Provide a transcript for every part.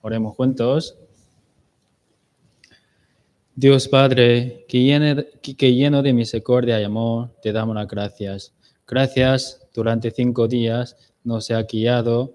Oremos juntos. Dios Padre, que lleno de misericordia y amor, te damos las gracias. Gracias, durante 5 días nos ha guiado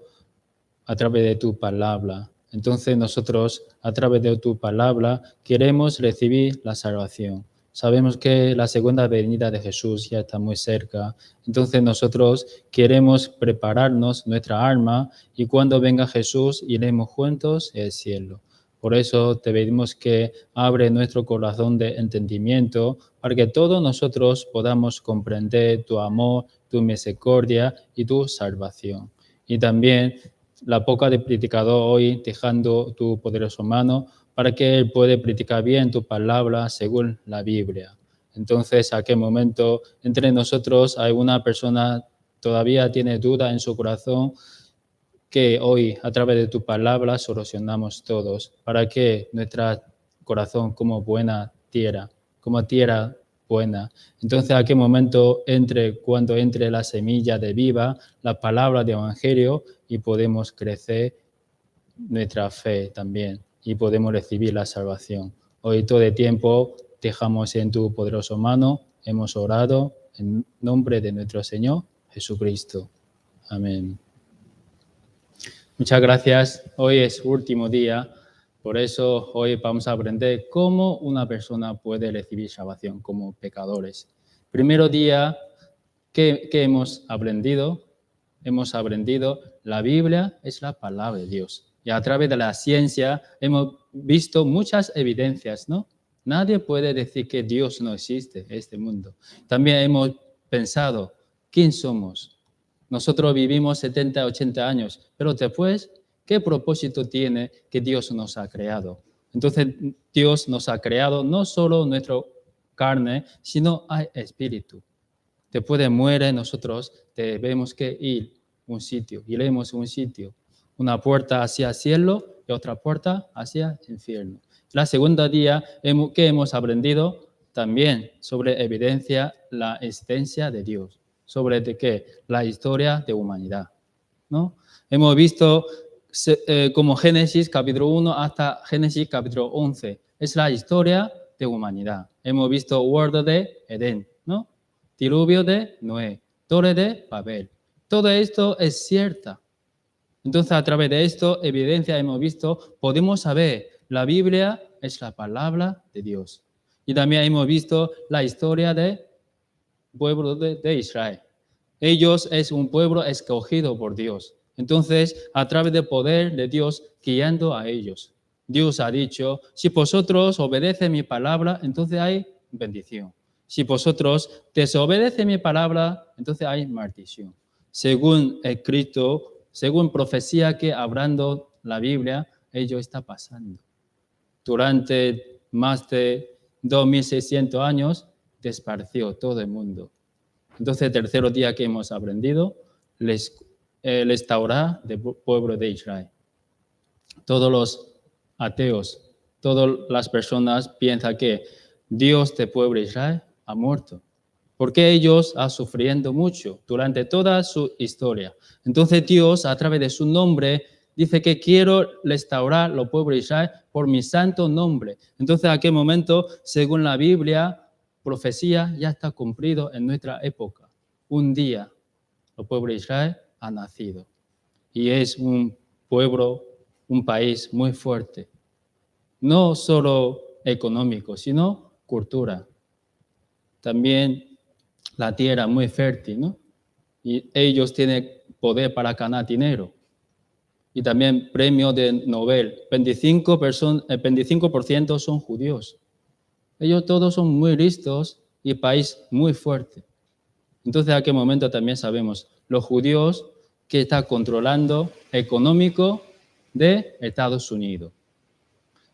a través de tu palabra. Entonces nosotros, a través de tu palabra, queremos recibir la salvación. Sabemos que la segunda venida de Jesús ya está muy cerca. Entonces nosotros queremos prepararnos nuestra alma y cuando venga Jesús iremos juntos al cielo. Por eso te pedimos que abre nuestro corazón de entendimiento para que todos nosotros podamos comprender tu amor, tu misericordia y tu salvación. Y también la boca del predicador hoy, dejando tu poderoso mano para que él pueda predicar bien tu palabra según la Biblia. Entonces, ¿a qué momento entre nosotros hay una persona todavía tiene duda en su corazón? Que hoy, a través de tu palabra, solucionamos todos, para que nuestro corazón como buena tierra, como tierra buena. Entonces, ¿a qué momento cuando entre la semilla de vida, la palabra de evangelio, y podemos crecer nuestra fe también, y podemos recibir la salvación? Hoy todo el tiempo dejamos en tu poderosa mano, hemos orado en nombre de nuestro Señor Jesucristo. Amén. Muchas gracias. Hoy es último día, por eso hoy vamos a aprender cómo una persona puede recibir salvación como pecadores. Primero día, ¿qué hemos aprendido? Hemos aprendido la Biblia es la palabra de Dios. Y a través de la ciencia hemos visto muchas evidencias, ¿no? Nadie puede decir que Dios no existe en este mundo. También hemos pensado, ¿quién somos? Nosotros vivimos 70, 80 años, pero después, ¿qué propósito tiene que Dios nos ha creado? Entonces, Dios nos ha creado no solo nuestra carne, sino hay espíritu. Después de muere, nosotros debemos que ir a un sitio, iremos a un sitio, una puerta hacia el cielo y otra puerta hacia el infierno. La segunda día, ¿qué hemos aprendido? También sobre evidencia la existencia de Dios. ¿Sobre de qué? La historia de humanidad, ¿no? Hemos visto como Génesis capítulo 1 hasta Génesis capítulo 11. Es la historia de humanidad. Hemos visto huerto de Edén, ¿no? Diluvio de Noé, torre de Babel. Todo esto es cierto. Entonces, a través de esto, evidencia hemos visto, podemos saber, la Biblia es la palabra de Dios. Y también hemos visto la historia del pueblo de Israel. Ellos es un pueblo escogido por Dios. Entonces, a través del poder de Dios, guiando a ellos. Dios ha dicho, si vosotros obedecen mi palabra, entonces hay bendición. Si vosotros desobedecen mi palabra, entonces hay maldición. Según escrito, según profecía que hablando la Biblia, ello está pasando. Durante más de 2600 años, desapareció todo el mundo. Entonces, el tercer día que hemos aprendido, restaurar el pueblo de Israel. Todos los ateos, todas las personas piensan que Dios del pueblo de Israel ha muerto, porque ellos han sufrido mucho durante toda su historia. Entonces Dios, a través de su nombre, dice que quiero restaurar al pueblo de Israel por mi santo nombre. Entonces, ¿a qué momento, según la Biblia, profecía ya está cumplido en nuestra época? Un día, el pueblo de Israel ha nacido. Y es un pueblo, un país muy fuerte. No solo económico, sino cultura. También la tierra muy fértil, ¿no? Y ellos tienen poder para ganar dinero. Y también premio de Nobel. 25% son judíos. Ellos todos son muy listos y país muy fuerte. Entonces, ¿a qué momento también sabemos? Los judíos que están controlando económico de Estados Unidos.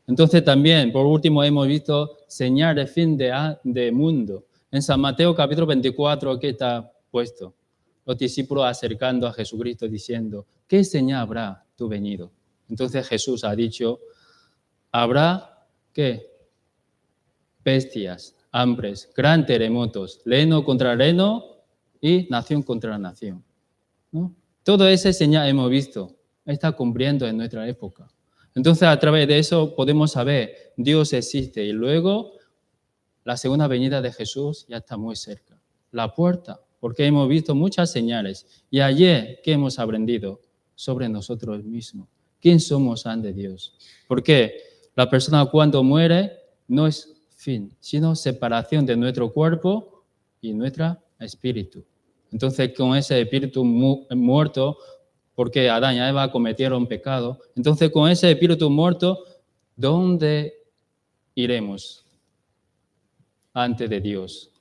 Entonces, también, por último, hemos visto señal de fin de mundo. En San Mateo capítulo 24, ¿qué está puesto? Los discípulos acercando a Jesucristo diciendo, ¿qué señal habrá tu venido? Entonces Jesús ha dicho, habrá, ¿qué? Bestias, hambres, gran terremotos, reino contra reino y nación contra nación, ¿no? Todo ese señal hemos visto, está cumpliendo en nuestra época. Entonces, a través de eso podemos saber, Dios existe y luego la segunda venida de Jesús ya está muy cerca. La puerta, porque hemos visto muchas señales. Y ayer, ¿qué hemos aprendido sobre nosotros mismos? ¿Quién somos ante Dios? Porque la persona cuando muere no es fin, sino separación de nuestro cuerpo y nuestro espíritu. Entonces, con ese espíritu muerto, porque Adán y Eva cometieron pecado, entonces con ese espíritu muerto, ¿dónde iremos ante de Dios?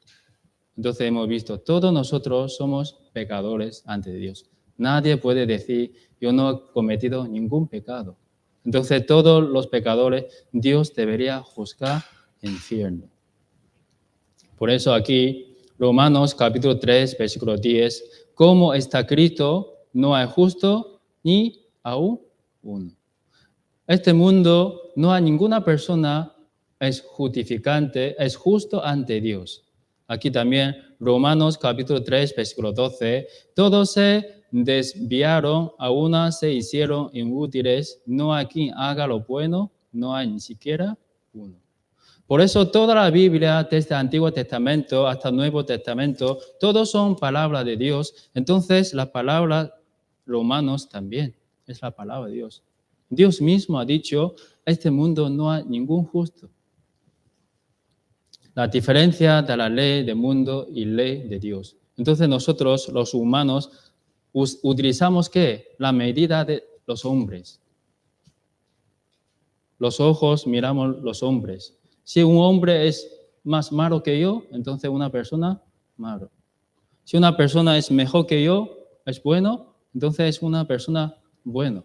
Entonces hemos visto, todos nosotros somos pecadores ante Dios. Nadie puede decir, yo no he cometido ningún pecado. Entonces todos los pecadores, Dios debería juzgar en infierno. Por eso aquí, Romanos capítulo 3, versículo 10, como está escrito, no hay justo ni aún uno. Este mundo no hay ninguna persona es justificante, es justo ante Dios. Aquí también, Romanos capítulo 3, versículo 12, todos se desviaron, a una se hicieron inútiles, no hay quien haga lo bueno, no hay ni siquiera uno. Por eso toda la Biblia, desde el Antiguo Testamento hasta el Nuevo Testamento, todos son palabras de Dios. Entonces, la palabra Romanos también es la palabra de Dios. Dios mismo ha dicho, este mundo no hay ningún justo. La diferencia de la ley del mundo y ley de Dios. Entonces nosotros, los humanos, utilizamos ¿qué? La medida de los hombres. Los ojos miramos los hombres. Si un hombre es más malo que yo, entonces una persona malo. Si una persona es mejor que yo, es bueno, entonces es una persona bueno.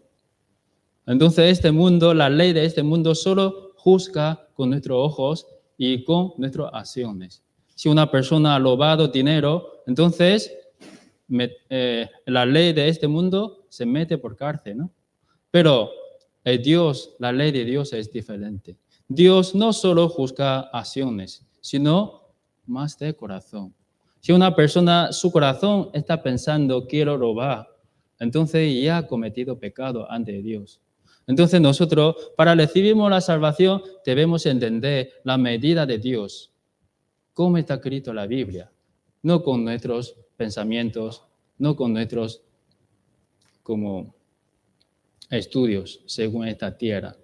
Entonces este mundo, la ley de este mundo solo juzga con nuestros ojos y con nuestras acciones. Si una persona ha robado dinero, entonces la ley de este mundo se mete por cárcel, ¿no? Pero Dios, la ley de Dios es diferente. Dios no solo juzga acciones, sino más de corazón. Si una persona, su corazón está pensando, quiero robar, entonces ya ha cometido pecado ante Dios. Entonces nosotros, para recibir la salvación, debemos entender la medida de Dios. ¿Cómo está escrito la Biblia? No con nuestros pensamientos, no con nuestros como estudios según esta tierra.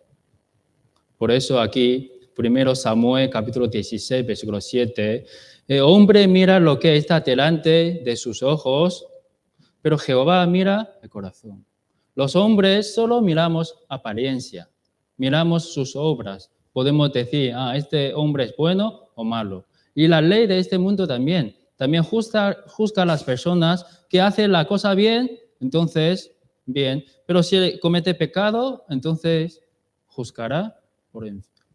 Por eso aquí, 1 Samuel capítulo 16, versículo 7, el hombre mira lo que está delante de sus ojos, pero Jehová mira el corazón. Los hombres solo miramos apariencia, miramos sus obras. Podemos decir, este hombre es bueno o malo. Y la ley de este mundo también juzga a las personas que hacen la cosa bien, entonces, bien. Pero si comete pecado, entonces juzgará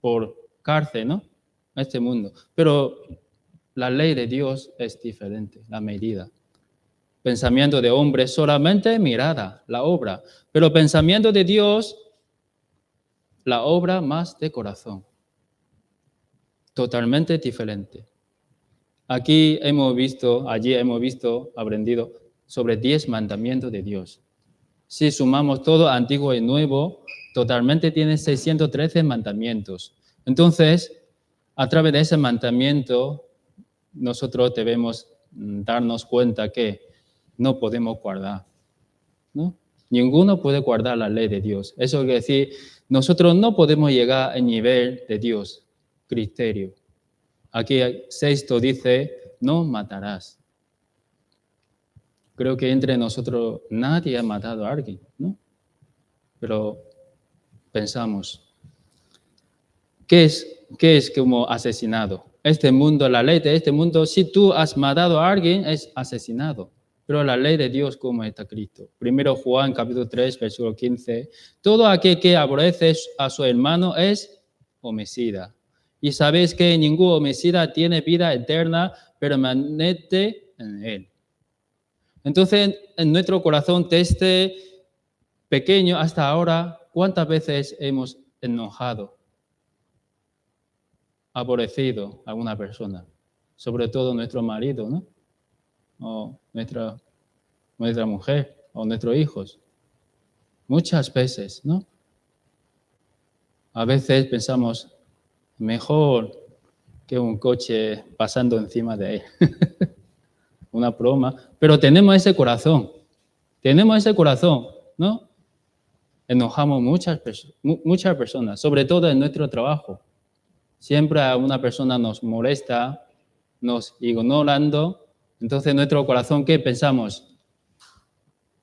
por cárcel, ¿no? Este mundo. Pero la ley de Dios es diferente, la medida. Pensamiento de hombre solamente mirada, la obra. Pero pensamiento de Dios, la obra más de corazón. Totalmente diferente. Allí hemos visto, aprendido sobre 10 mandamientos de Dios. Si sumamos todo, antiguo y nuevo, totalmente tiene 613 mandamientos. Entonces, a través de ese mandamiento, nosotros debemos darnos cuenta que no podemos guardar, ¿no? Ninguno puede guardar la ley de Dios. Eso quiere decir, nosotros no podemos llegar al nivel de Dios, criterio. Aquí Sexto dice, no matarás. Creo que entre nosotros nadie ha matado a alguien, ¿no? Pero pensamos, ¿qué es como asesinado? Este mundo, la ley de este mundo, si tú has matado a alguien, es asesinado. Pero la ley de Dios, ¿cómo está escrito? 1 Juan, capítulo 3, versículo 15. Todo aquel que aborrece a su hermano es homicida. Y sabéis que ningún homicida tiene vida eterna, permanente en él. Entonces, en nuestro corazón, desde pequeño hasta ahora, ¿cuántas veces hemos enojado, aborrecido a una persona? Sobre todo nuestro marido, ¿no? O nuestra mujer, o nuestros hijos. Muchas veces, ¿no? A veces pensamos, mejor que un coche pasando encima de él. Una broma. Pero tenemos ese corazón, ¿no? Enojamos muchas personas, sobre todo en nuestro trabajo. Siempre a una persona nos molesta, nos ignorando. Entonces, nuestro corazón, ¿qué pensamos?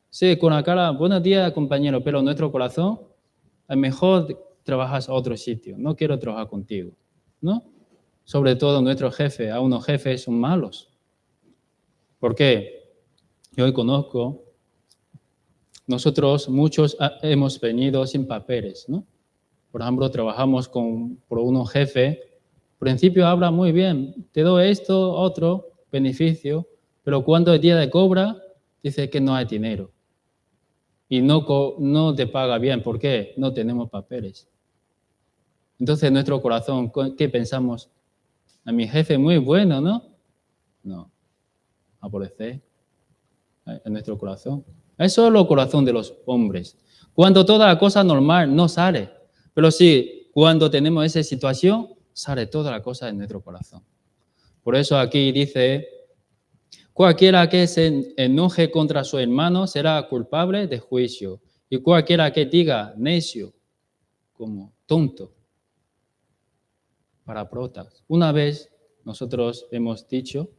Sí, con la cara, buenos días, compañero, pero nuestro corazón, a lo mejor trabajas a otro sitio, no quiero trabajar contigo, ¿no? Sobre todo nuestro jefe, a unos jefes son malos. ¿Por qué? Yo conozco, nosotros muchos hemos venido sin papeles, ¿no? Por ejemplo, trabajamos por unos jefes, al principio habla muy bien, te doy esto, otro beneficio, pero cuando es día de cobra, dice que no hay dinero. Y no te paga bien, ¿por qué? No tenemos papeles. Entonces, nuestro corazón, ¿qué pensamos? A mi jefe muy bueno, ¿no? No, aborrecer en nuestro corazón. Eso es el corazón de los hombres. Cuando toda la cosa normal no sale, pero sí, cuando tenemos esa situación, sale toda la cosa en nuestro corazón. Por eso aquí dice, cualquiera que se enoje contra su hermano será culpable de juicio, y cualquiera que diga necio, como tonto, para protas. Una vez nosotros hemos dicho,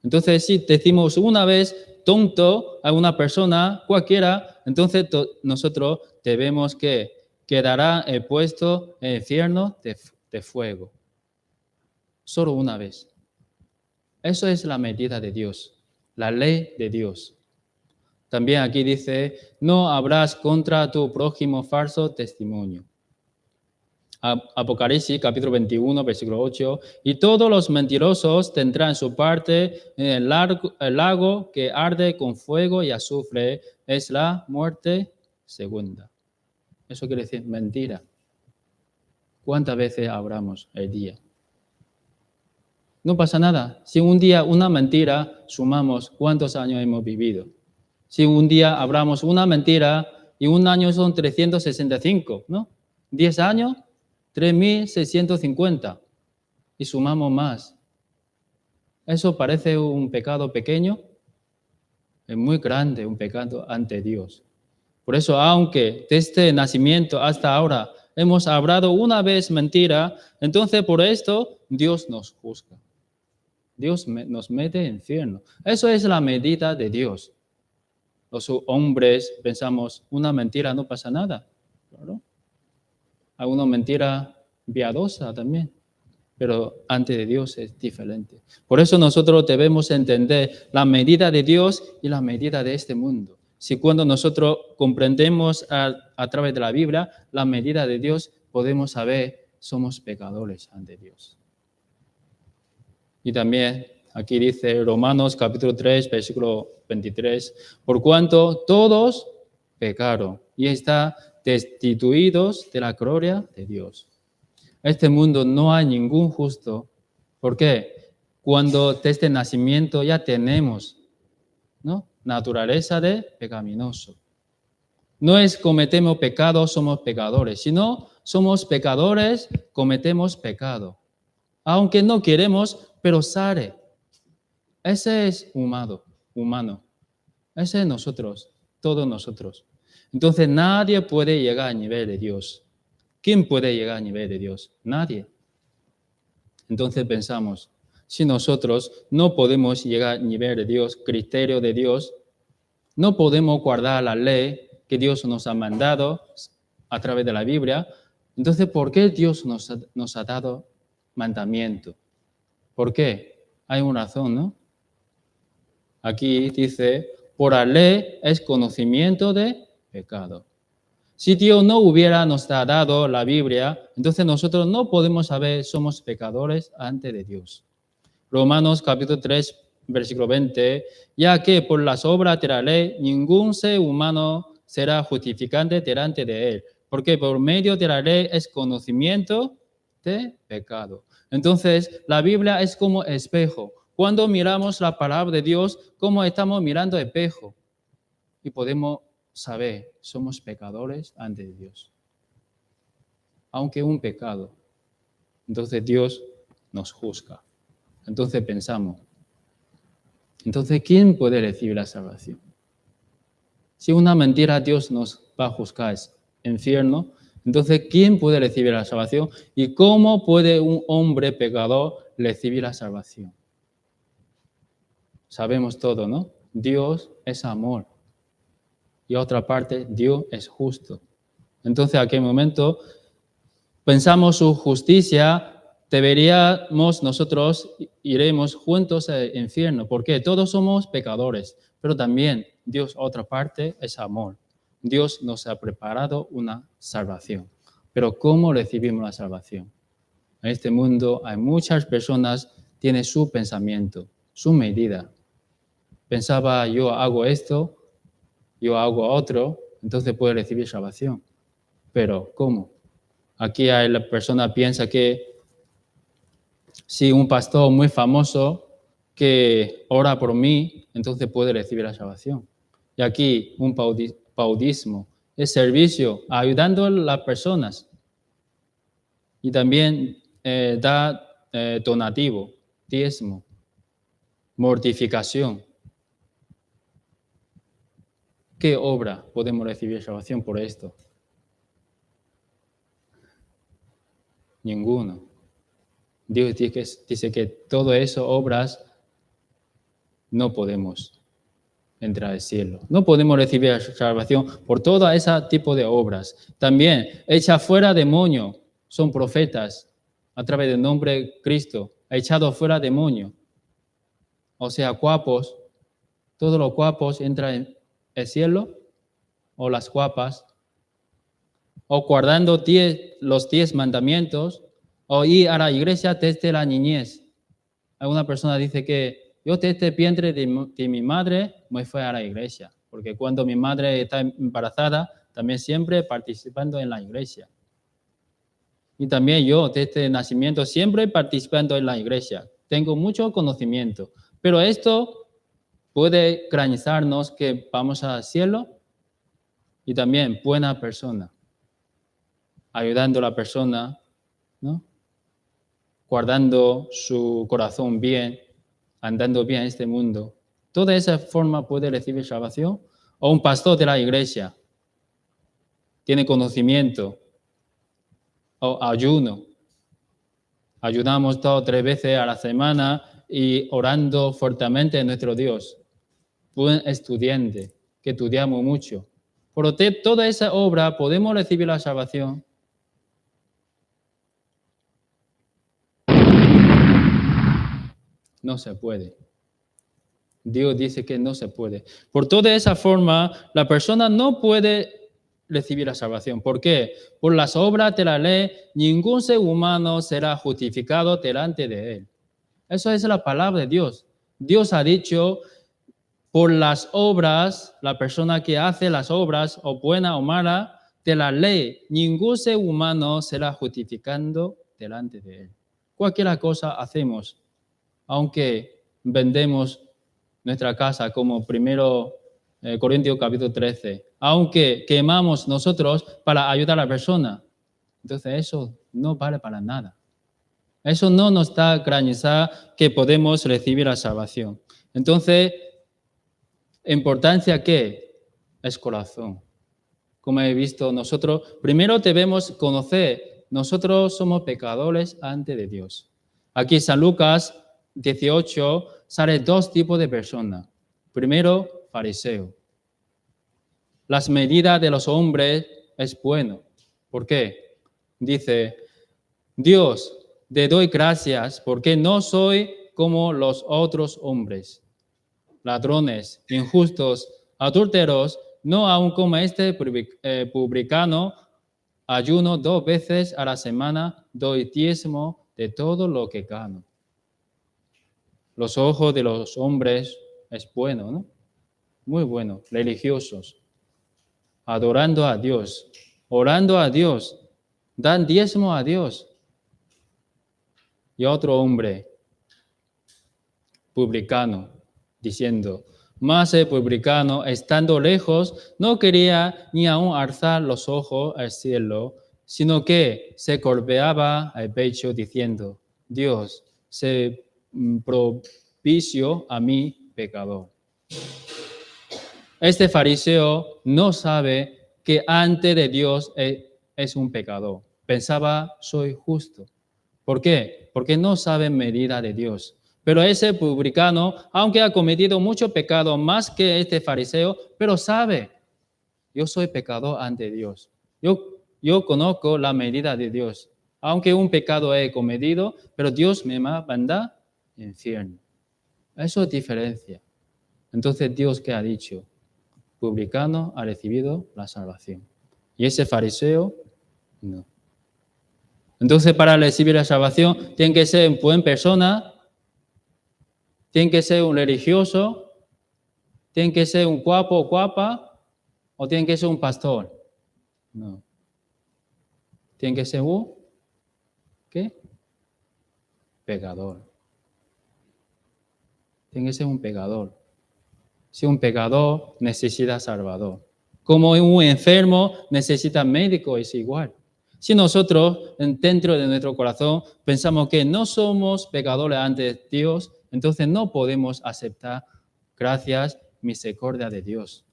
entonces si decimos una vez tonto a una persona cualquiera, entonces nosotros debemos que quedará puesto en el infierno de fuego. Solo una vez. Eso es la medida de Dios, la ley de Dios. También aquí dice, no habrás contra tu prójimo falso testimonio. Apocalipsis, capítulo 21, versículo 8, y todos los mentirosos tendrán su parte en el lago que arde con fuego y azufre, es la muerte segunda. Eso quiere decir mentira. ¿Cuántas veces hablamos el día? No pasa nada. Si un día una mentira, sumamos cuántos años hemos vivido. Si un día hablamos una mentira y un año son 365, ¿no? 10 años, 3.650 y sumamos más. Eso parece un pecado pequeño, es muy grande, un pecado ante Dios. Por eso, aunque desde el nacimiento hasta ahora hemos hablado una vez mentira, entonces por esto Dios nos juzga. Dios nos mete en infierno. Eso es la medida de Dios. Los hombres pensamos, una mentira no pasa nada. Claro. Hay una mentira piadosa también, pero ante de Dios es diferente. Por eso nosotros debemos entender la medida de Dios y la medida de este mundo. Si cuando nosotros comprendemos a través de la Biblia la medida de Dios, podemos saber somos pecadores ante Dios. Y también aquí dice Romanos capítulo 3, versículo 23, por cuanto todos pecaron y están destituidos de la gloria de Dios. En este mundo no hay ningún justo. ¿Por qué? Cuando desde el nacimiento ya tenemos, ¿no?, naturaleza de pecaminoso. No es cometemos pecado, somos pecadores, sino somos pecadores, cometemos pecado. Aunque no queremos, pero sale. Ese es humano. Ese es nosotros, todos nosotros. Entonces nadie puede llegar al nivel de Dios. ¿Quién puede llegar al nivel de Dios? Nadie. Entonces pensamos, si nosotros no podemos llegar al nivel de Dios, criterio de Dios, no podemos guardar la ley que Dios nos ha mandado a través de la Biblia, entonces ¿por qué Dios nos ha dado mandamiento? ¿Por qué? Hay una razón, ¿no? Aquí dice, por la ley es conocimiento de pecado. Si Dios no hubiera nos dado la Biblia, entonces nosotros no podemos saber somos pecadores ante de Dios. Romanos capítulo 3, versículo 20, ya que por las obras de la ley ningún ser humano será justificante delante de él, porque por medio de la ley es conocimiento de pecado. Entonces, la Biblia es como espejo. Cuando miramos la palabra de Dios, como estamos mirando espejo, y podemos saber, somos pecadores ante Dios. aunque un pecado. Entonces Dios nos juzga. Entonces pensamos, entonces ¿quién puede recibir la salvación? Si una mentira Dios nos va a juzgar es infierno, entonces ¿quién puede recibir la salvación? ¿Y cómo puede un hombre pecador recibir la salvación? Sabemos todo, ¿no? Dios es amor. Y otra parte, Dios es justo. Entonces, ¿a qué momento pensamos su justicia? Deberíamos nosotros iremos juntos al infierno, porque todos somos pecadores, pero también Dios, otra parte, es amor. Dios nos ha preparado una salvación. Pero ¿cómo recibimos la salvación? En este mundo hay muchas personas que tienen su pensamiento, su medida. Pensaba, yo hago esto, yo hago otro, entonces puedo recibir salvación. Pero ¿cómo? Aquí la persona piensa que si un pastor muy famoso que ora por mí, entonces puede recibir la salvación. Y aquí un paudismo es servicio, ayudando a las personas. Y también da donativo, diezmo, mortificación. ¿Qué obra podemos recibir salvación por esto? Ninguno. Dios dice que todo eso, obras, no podemos entrar al cielo. No podemos recibir salvación por todo ese tipo de obras. También, echa fuera demonio, son profetas, a través del nombre de Cristo, ha echado fuera demonio. O sea, guapos, todos los guapos entran en el cielo, o las guapas, o guardando los 10 mandamientos, o ir a la iglesia desde la niñez. Alguna persona dice que yo desde el vientre de mi madre me fui a la iglesia, porque cuando mi madre está embarazada, también siempre participando en la iglesia. Y también yo desde el nacimiento siempre participando en la iglesia. Tengo mucho conocimiento, pero esto puede garantizarnos que vamos al cielo y también buena persona, ayudando a la persona, ¿no? Guardando su corazón bien, andando bien en este mundo. Toda esa forma puede recibir salvación. O un pastor de la iglesia tiene conocimiento o ayuno. Ayunamos 2 o 3 veces a la semana y orando fuertemente a nuestro Dios. Buen estudiante, que estudiamos mucho. Por toda esa obra podemos recibir la salvación. No se puede. Dios dice que no se puede. Por toda esa forma, la persona no puede recibir la salvación. ¿Por qué? Por las obras de la ley, ningún ser humano será justificado delante de él. Eso es la palabra de Dios. Dios ha dicho, por las obras, la persona que hace las obras, o buena o mala, de la ley, ningún ser humano será justificando delante de él. Cualquier cosa hacemos, aunque vendemos nuestra casa, como 1 Corintios capítulo 13, aunque quemamos nosotros para ayudar a la persona, entonces eso no vale para nada. Eso no nos da garantía que podemos recibir la salvación. Entonces, importancia que es corazón. Como he visto, nosotros primero debemos conocer, nosotros somos pecadores ante de Dios. Aquí San Lucas 18 sale 2 tipos de personas. Primero, fariseo. Las medidas de los hombres es bueno. ¿Por qué? Dice, Dios, te doy gracias porque no soy como los otros hombres, ladrones, injustos, adúlteros, no aun como este publicano, ayuno 2 veces a la semana, doy diezmo de todo lo que gano. Los ojos de los hombres es bueno, ¿no? Muy bueno, religiosos, adorando a Dios, orando a Dios, dan diezmo a Dios. Y otro hombre, publicano, diciendo, mas el publicano, estando lejos, no quería ni aun alzar los ojos al cielo, sino que se golpeaba el pecho diciendo, Dios, sé propicio a mi pecador. Este fariseo no sabe que ante de Dios es un pecador. Pensaba, soy justo. ¿Por qué? Porque no sabe medida de Dios. Pero ese publicano, aunque ha cometido mucho pecado más que este fariseo, pero sabe, yo soy pecador ante Dios. Yo conozco la medida de Dios. Aunque un pecado he cometido, pero Dios me manda al infierno. Eso es diferencia. Entonces, ¿Dios qué ha dicho? Publicano ha recibido la salvación. Y ese fariseo, no. Entonces, para recibir la salvación, tiene que ser una buena persona, tiene que ser un religioso, tiene que ser un guapo o guapa, o tiene que ser un pastor. No. Tiene que ser un, ¿qué? Pecador. Tiene que ser un pecador. Si un pecador necesita salvador. Como un enfermo necesita médico, es igual. Si nosotros dentro de nuestro corazón pensamos que no somos pecadores ante Dios, entonces no podemos aceptar gracias, misericordia de Dios.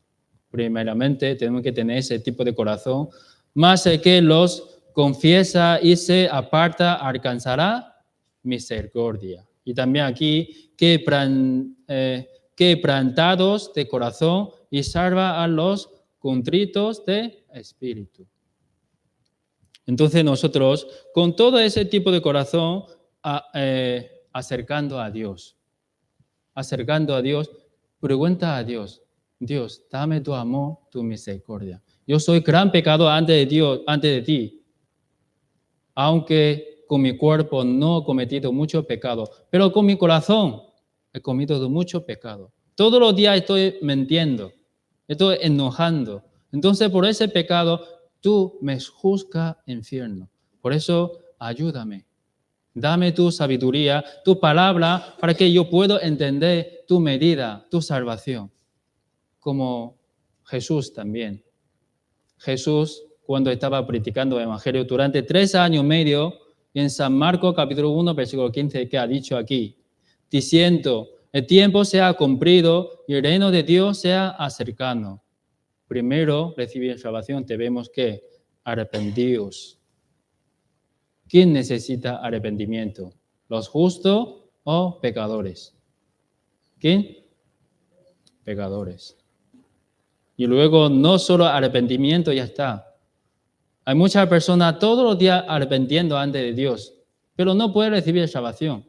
Primeramente tenemos que tener ese tipo de corazón, más el que los confiesa y se aparta alcanzará misericordia. Y también aquí, quebrantados de corazón y salva a los contritos de espíritu. Entonces nosotros, con todo ese tipo de corazón, acercando a Dios, pregunta a Dios, Dios, dame tu amor, tu misericordia. Yo soy gran pecador ante de Dios, ante de ti, aunque con mi cuerpo no he cometido mucho pecado, pero con mi corazón he cometido mucho pecado. Todos los días estoy mintiendo, estoy enojando. Entonces, por ese pecado, tú me juzgas infierno. Por eso, ayúdame. Dame tu sabiduría, tu palabra, para que yo pueda entender tu medida, tu salvación. Como Jesús también. Jesús, cuando estaba predicando el Evangelio durante 3 años y medio, en San Marcos capítulo 1, versículo 15, que ha dicho aquí, diciendo, el tiempo se ha cumplido y el reino de Dios se ha acercado. Primero, recibir salvación, debemos que arrepentíos. ¿Quién necesita arrepentimiento? ¿Los justos o pecadores? ¿Quién? Pecadores. Y luego no solo arrepentimiento, ya está. Hay muchas personas todos los días arrepentiendo ante de Dios, pero no pueden recibir salvación.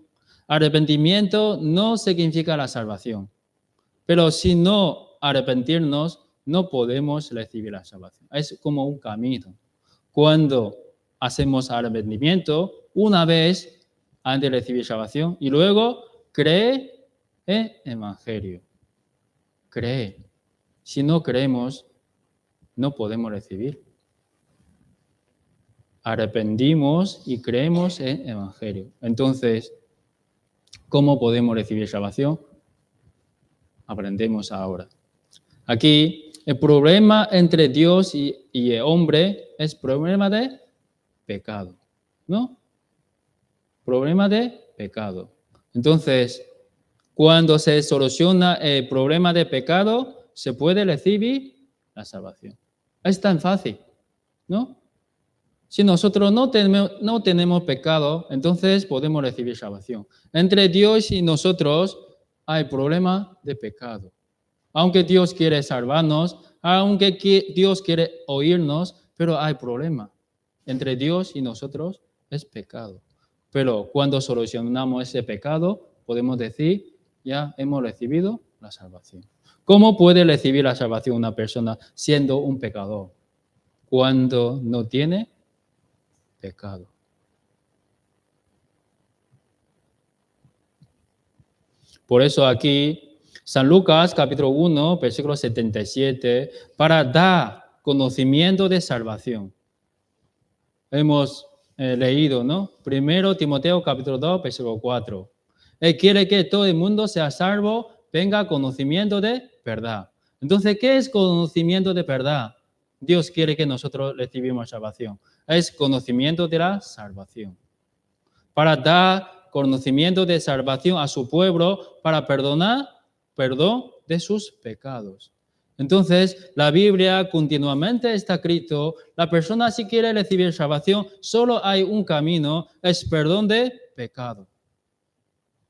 Arrepentimiento no significa la salvación. Pero si no arrepentirnos, no podemos recibir la salvación. Es como un camino. Cuando hacemos arrepentimiento, una vez antes de recibir salvación, y luego cree en el Evangelio. Cree. Si no creemos, no podemos recibir. Arrepentimos y creemos en el Evangelio. Entonces, ¿cómo podemos recibir salvación? Aprendemos ahora. Aquí, el problema entre Dios y el hombre es problema de pecado, ¿no? Problema de pecado. Entonces, cuando se soluciona el problema de pecado, se puede recibir la salvación. Es tan fácil, ¿no? Si nosotros no tenemos pecado, entonces podemos recibir salvación. Entre Dios y nosotros hay problema de pecado. Aunque Dios quiere salvarnos, aunque Dios quiere oírnos, pero hay problema. Entre Dios y nosotros es pecado. Pero cuando solucionamos ese pecado, podemos decir, ya hemos recibido la salvación. ¿Cómo puede recibir la salvación una persona siendo un pecador? Cuando no tiene pecado. Por eso aquí, San Lucas, capítulo 1, versículo 77, para dar conocimiento de salvación. Hemos leído, ¿no? Primero Timoteo, capítulo 2, versículo 4. Él quiere que todo el mundo sea salvo, tenga conocimiento de verdad. Entonces, ¿qué es conocimiento de verdad? Dios quiere que nosotros recibamos salvación. Es conocimiento de la salvación. Para dar conocimiento de salvación a su pueblo, para perdonar, perdón de sus pecados. Entonces, la Biblia continuamente está escrito, la persona si quiere recibir salvación, solo hay un camino, es perdón de pecado.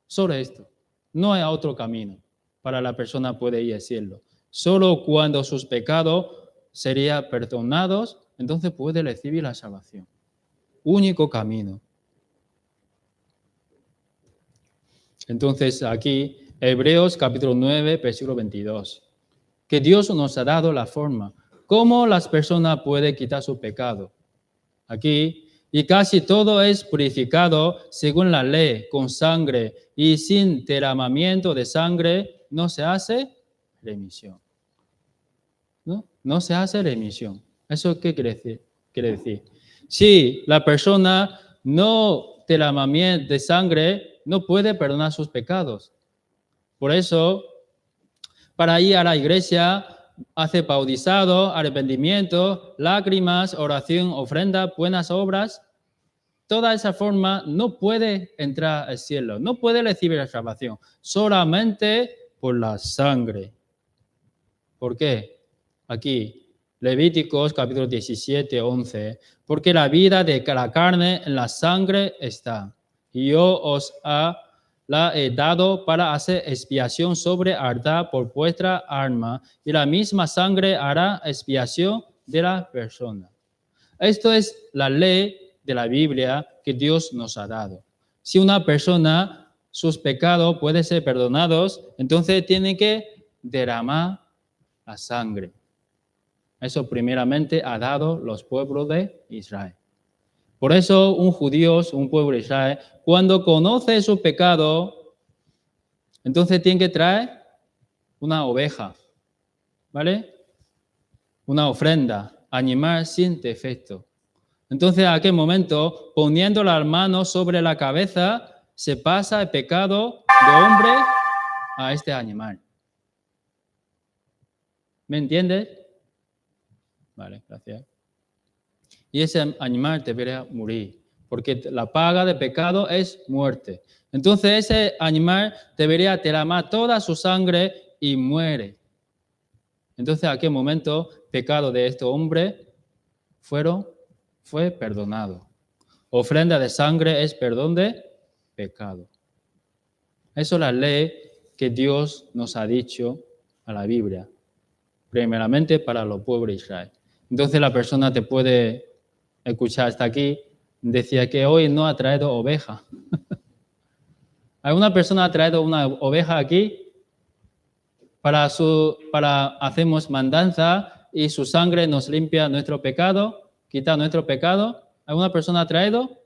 Solo esto. No hay otro camino para la persona puede ir al cielo. Solo cuando sus pecados serían perdonados, entonces puede recibir la salvación. Único camino. Entonces aquí, Hebreos capítulo 9, versículo 22. Que Dios nos ha dado la forma. ¿Cómo las personas pueden quitar su pecado? Aquí, y casi todo es purificado según la ley, con sangre, y sin derramamiento de sangre no se hace remisión. No se hace remisión. ¿Eso qué quiere decir? Si la persona no derramamiento de sangre, no puede perdonar sus pecados. Por eso, para ir a la iglesia, hace bautizado, arrepentimiento, lágrimas, oración, ofrenda, buenas obras. Toda esa forma no puede entrar al cielo, no puede recibir la salvación, solamente por la sangre. ¿Por qué? Aquí, Levíticos capítulo 17, 11. Porque la vida de la carne en la sangre está. Y yo os la he dado para hacer expiación sobre Ardá por vuestra alma, y la misma sangre hará expiación de la persona. Esto es la ley de la Biblia que Dios nos ha dado. Si una persona, sus pecados pueden ser perdonados, entonces tiene que derramar la sangre. Eso primeramente ha dado los pueblos de Israel. Por eso un judío, un pueblo de Israel, cuando conoce su pecado, entonces tiene que traer una oveja, ¿vale? Una ofrenda, animal sin defecto. Entonces, a aquel momento, poniendo las manos sobre la cabeza, se pasa el pecado de hombre a este animal. ¿Me entiendes? Vale, gracias. Y ese animal debería morir, porque la paga de pecado es muerte. Entonces ese animal debería derramar toda su sangre y muere. Entonces, ¿a aquel momento el pecado de este hombre fue perdonado? Ofrenda de sangre es perdón de pecado. Eso es la ley que Dios nos ha dicho a la Biblia, primeramente para los pueblos de Israel. Entonces la persona te puede escuchar hasta aquí, decía que hoy no ha traído oveja. ¿Alguna persona ha traído una oveja aquí? Para hacemos mandanza y su sangre nos limpia nuestro pecado, quita nuestro pecado. ¿Alguna persona ha traído?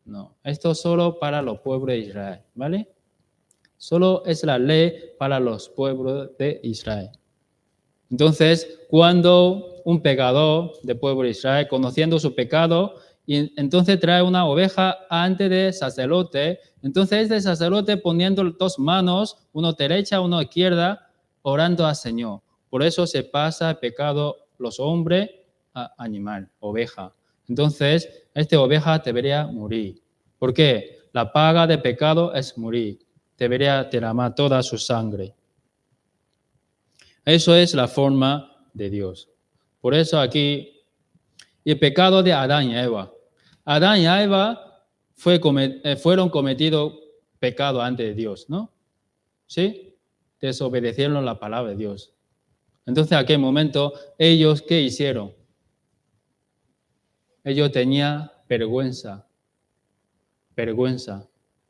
No, esto es solo para los pueblos de Israel, ¿vale? Solo es la ley para los pueblos de Israel. Entonces, cuando un pecador del pueblo de Israel, conociendo su pecado, y entonces trae una oveja ante del sacerdote, entonces este sacerdote poniendo dos manos, una derecha, una izquierda, orando al Señor. Por eso se pasa el pecado los hombres a animal, oveja. Entonces, esta oveja debería morir. ¿Por qué? La paga de pecado es morir. Debería derramar toda su sangre. Eso es la forma de Dios. Por eso aquí, el pecado de Adán y Eva. Adán y Eva fueron cometidos pecado ante de Dios, ¿no? ¿Sí? Desobedecieron la palabra de Dios. Entonces, en aquel momento, ellos, ¿qué hicieron? Ellos tenían vergüenza. Vergüenza.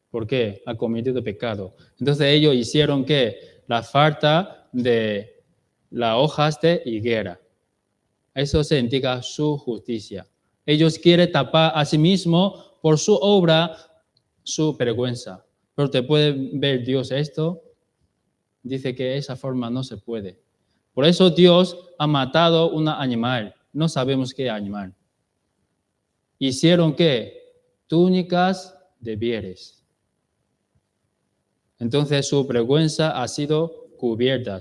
¿Por qué? Ha cometido pecado. Entonces, ellos hicieron, ¿qué? La falta de las hojas de higuera. Eso se indica su justicia. Ellos quieren tapar a sí mismos por su obra, su vergüenza. Pero te puede ver Dios esto. Dice que esa forma no se puede. Por eso Dios ha matado un animal. No sabemos qué animal. Hicieron ¿qué? Túnicas de pieles. Entonces su vergüenza ha sido cubierta.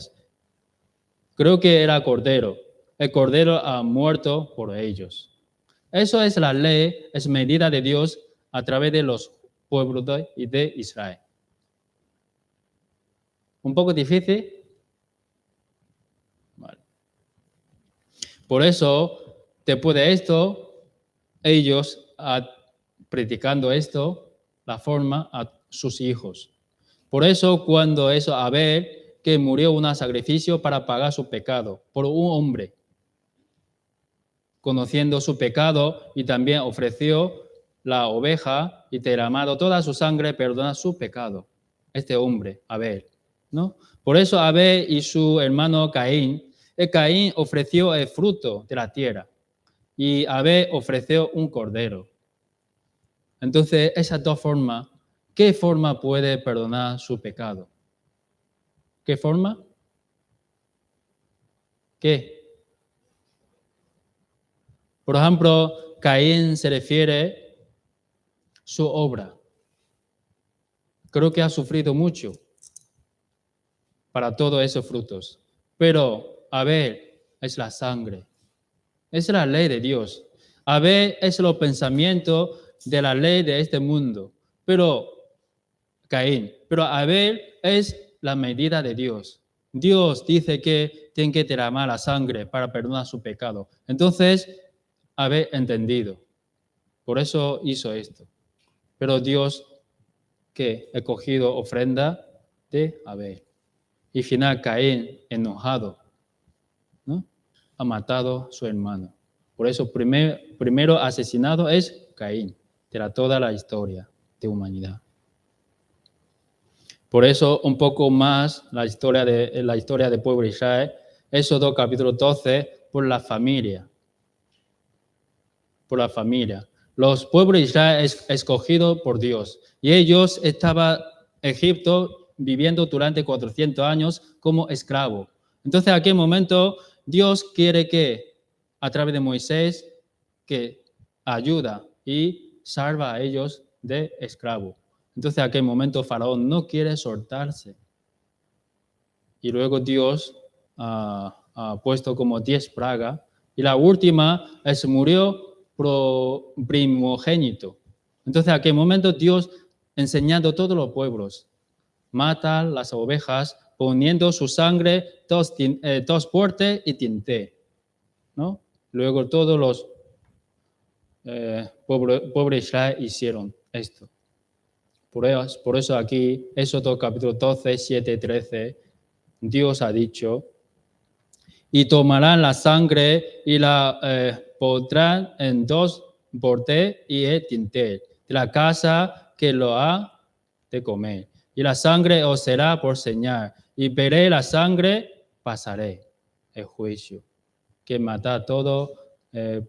Creo que era cordero. el cordero ha muerto por ellos. Eso es la ley, es medida de Dios a través de los pueblos de Israel. ¿Un poco difícil? Vale. Por eso, después de esto, ellos, predicando esto, la forma a sus hijos. Por eso, cuando eso Abel, que murió un sacrificio para pagar su pecado, por un hombre, conociendo su pecado, y también ofreció la oveja y derramado toda su sangre, perdona su pecado. Este hombre, Abel, ¿no? Por eso Abel y su hermano Caín, Caín ofreció el fruto de la tierra y Abel ofreció un cordero. Entonces, esas dos formas, ¿qué forma puede perdonar su pecado? ¿Qué forma? ¿Qué? Por ejemplo, Caín se refiere a su obra. Creo que ha sufrido mucho para todos esos frutos. Pero Abel es la sangre, es la ley de Dios. Abel es los pensamientos de la ley de este mundo. Pero Caín, pero Abel es la medida de Dios. Dios dice que tiene que derramar la sangre para perdonar su pecado. Entonces, Abel entendido. Por eso hizo esto. Pero Dios que ha cogido ofrenda de Abel. Y final Caín, enojado, ¿no? Ha matado a su hermano. Por eso primero asesinado es Caín, de toda la historia de humanidad. Por eso un poco más la historia de pueblo de Israel, Éxodo capítulo 12, por la familia. Por la familia. Los pueblos de Israel escogidos por Dios. Y ellos estaban en Egipto viviendo durante 400 años como esclavos. Entonces, en aquel momento, Dios quiere que, a través de Moisés, que ayuda y salva a ellos de esclavos. Entonces, en aquel momento, Faraón no quiere soltarse. Y luego Dios ha puesto como 10 plagas. Y la última es murió primogénito. Entonces, en aquel momento, Dios enseñando a todos los pueblos, mata las ovejas, poniendo su sangre, dos puertas y tinte, ¿no? Luego todos los pueblos de Israel hicieron esto. Por eso aquí, Éxodo capítulo 12, 7, 13, Dios ha dicho, y tomarán la sangre y la pondrán en 2 bordes y el dintel de la casa que lo ha de comer. Y la sangre os será por señal, y veré la sangre, pasaré el juicio, que mata todo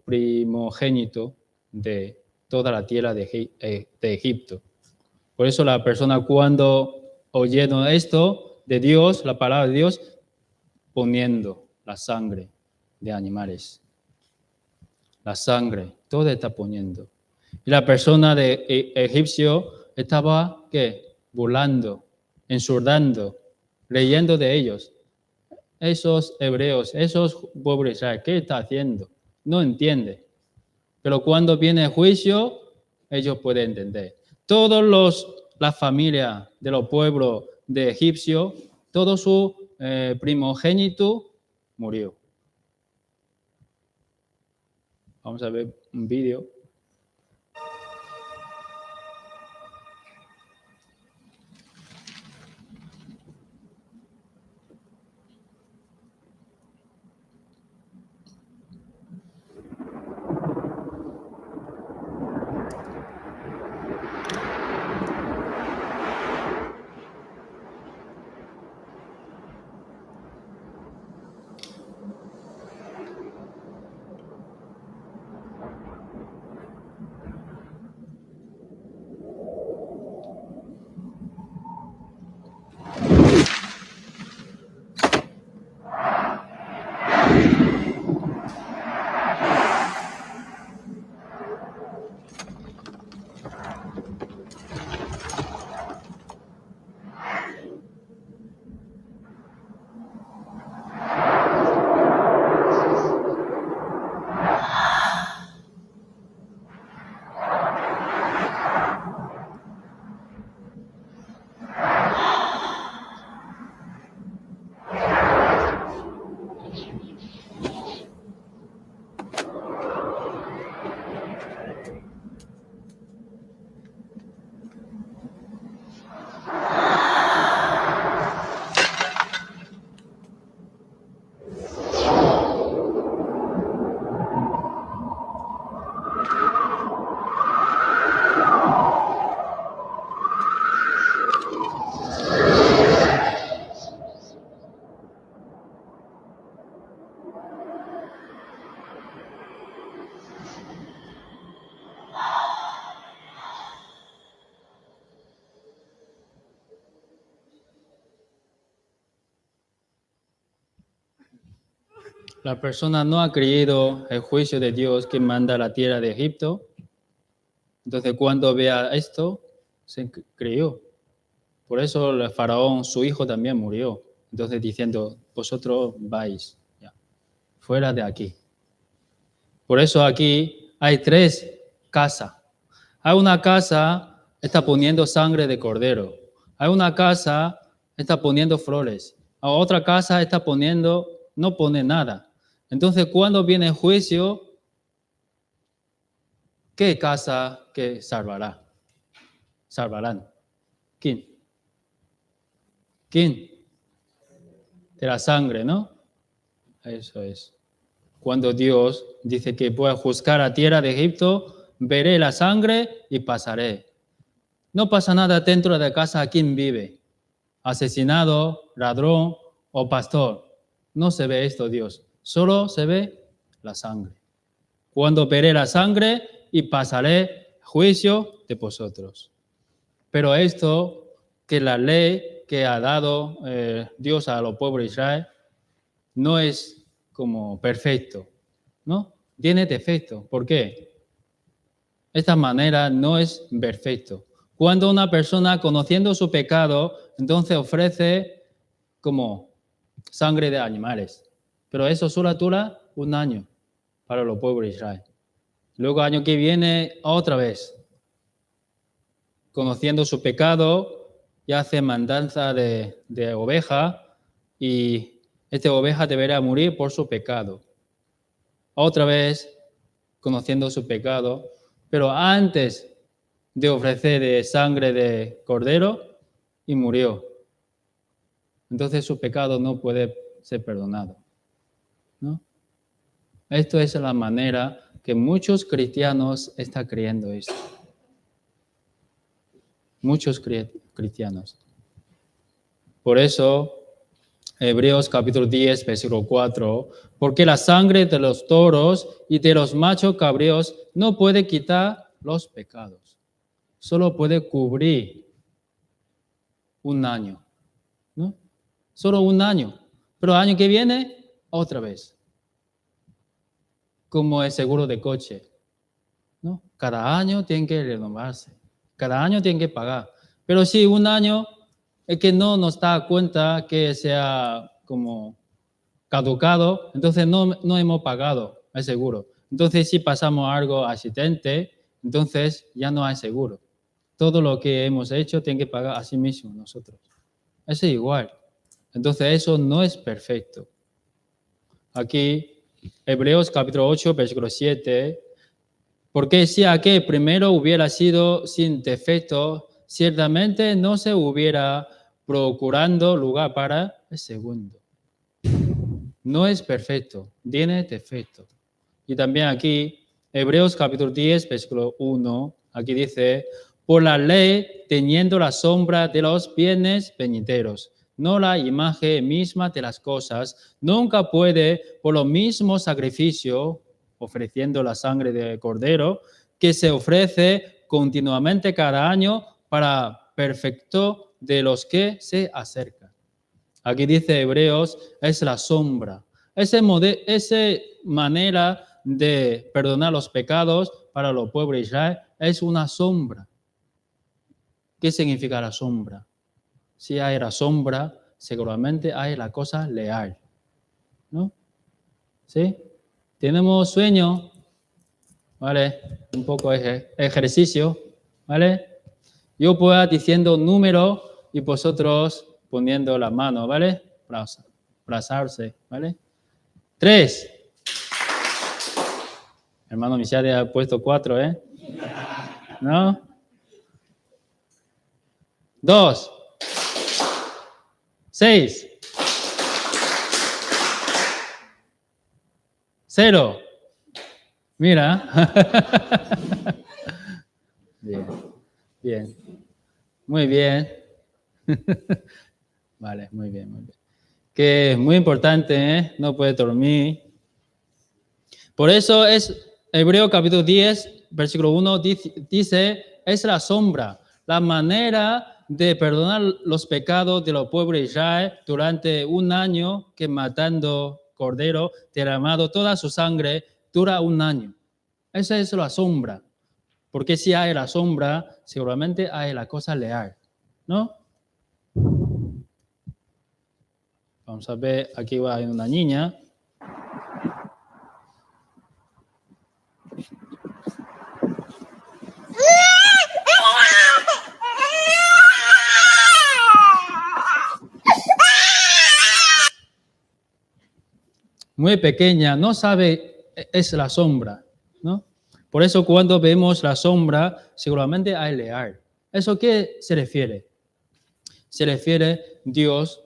primogénito de toda la tierra de Egipto. Por eso la persona cuando oyendo esto de Dios, la palabra de Dios, poniendo la sangre de animales. La sangre, todo está poniendo. Y la persona de egipcio estaba, ¿qué? Burlando, ensurdando, leyendo de ellos. Esos hebreos, esos pobres, ¿qué está haciendo? No entiende. Pero cuando viene el juicio, ellos pueden entender. La familia de los pueblos de egipcio, todo su primogénito murió. Vamos a ver un vídeo. La persona no ha creído el juicio de Dios que manda a la tierra de Egipto. Entonces, cuando vea esto, se creyó. Por eso el faraón, su hijo, también murió. Entonces, diciendo, vosotros vais ya, fuera de aquí. Por eso aquí hay 3 casas. Hay una casa, está poniendo sangre de cordero. Hay una casa, está poniendo flores. A otra casa está poniendo, no pone nada. Entonces, cuando viene el juicio, ¿qué casa que salvará? Salvarán. ¿Quién? ¿Quién? De la sangre, ¿no? Eso es. Cuando Dios dice que voy a juzgar a tierra de Egipto, veré la sangre y pasaré. No pasa nada dentro de casa quien vive. Asesinado, ladrón o pastor. No se ve esto, Dios. Solo se ve la sangre. Cuando veré la sangre y pasaré juicio de vosotros. Pero esto, que la ley que ha dado Dios a los pueblos de Israel, no es como perfecto, ¿no? Tiene defecto. ¿Por qué? Esta manera no es perfecto. Cuando una persona, conociendo su pecado, entonces ofrece como sangre de animales. Pero eso solo dura 1 año para los pueblos de Israel. Luego, año que viene, otra vez, conociendo su pecado, y hace matanza de oveja, y esta oveja deberá morir por su pecado. Otra vez, conociendo su pecado, pero antes de ofrecer sangre de cordero, y murió. Entonces su pecado no puede ser perdonado, ¿no? Esto es la manera que muchos cristianos están creyendo esto. Muchos cristianos. Por eso, Hebreos capítulo 10, versículo 4, porque la sangre de los toros y de los machos cabríos no puede quitar los pecados. Solo puede cubrir 1 año, ¿no? Solo 1 año. Pero el año que viene, otra vez. Como el seguro de coche, ¿no? Cada año tiene que renovarse. Cada año tiene que pagar. Pero si 1 año es que no nos da cuenta que sea como caducado, entonces no hemos pagado el seguro. Entonces, si pasamos algo accidente, entonces ya no hay seguro. Todo lo que hemos hecho tiene que pagar a sí mismo nosotros. Es igual. Entonces, eso no es perfecto. Aquí, Hebreos capítulo 8, versículo 7, porque si aquel primero hubiera sido sin defecto, ciertamente no se hubiera procurando lugar para el segundo. No es perfecto, tiene defecto. Y también aquí, Hebreos capítulo 10, versículo 1, aquí dice, por la ley teniendo la sombra de los bienes venideros, no la imagen misma de las cosas, nunca puede, por lo mismo sacrificio, ofreciendo la sangre de cordero, que se ofrece continuamente cada año para perfecto de los que se acercan. Aquí dice Hebreos, es la sombra. Esa manera de perdonar los pecados para los pueblos de Israel es una sombra. ¿Qué significa la sombra? Si hay la sombra, seguramente hay la cosa leal, ¿no? ¿Sí? Tenemos sueño, ¿vale? Un poco de ejercicio, ¿vale? Yo puedo diciendo un número y vosotros poniendo la mano, ¿vale? Abrazarse, ¿vale? 3. Hermano Michelle ha puesto 4, ¿eh? ¿No? 2. 6. 0. Mira. Bien. Bien. Muy bien. Vale, muy bien, muy bien. Que es muy importante, ¿eh? No puede dormir. Por eso es Hebreo capítulo 10, versículo 1, dice, es la sombra, la manera de perdonar los pecados de los pueblos de Israel durante 1 año que matando cordero derramado toda su sangre dura 1 año. Esa es la sombra. Porque si hay la sombra, seguramente hay la cosa leal, ¿no? Vamos a ver, aquí va una niña. Muy pequeña, no sabe, es la sombra, ¿no? Por eso cuando vemos la sombra, seguramente hay leal. ¿Eso qué se refiere? Se refiere, Dios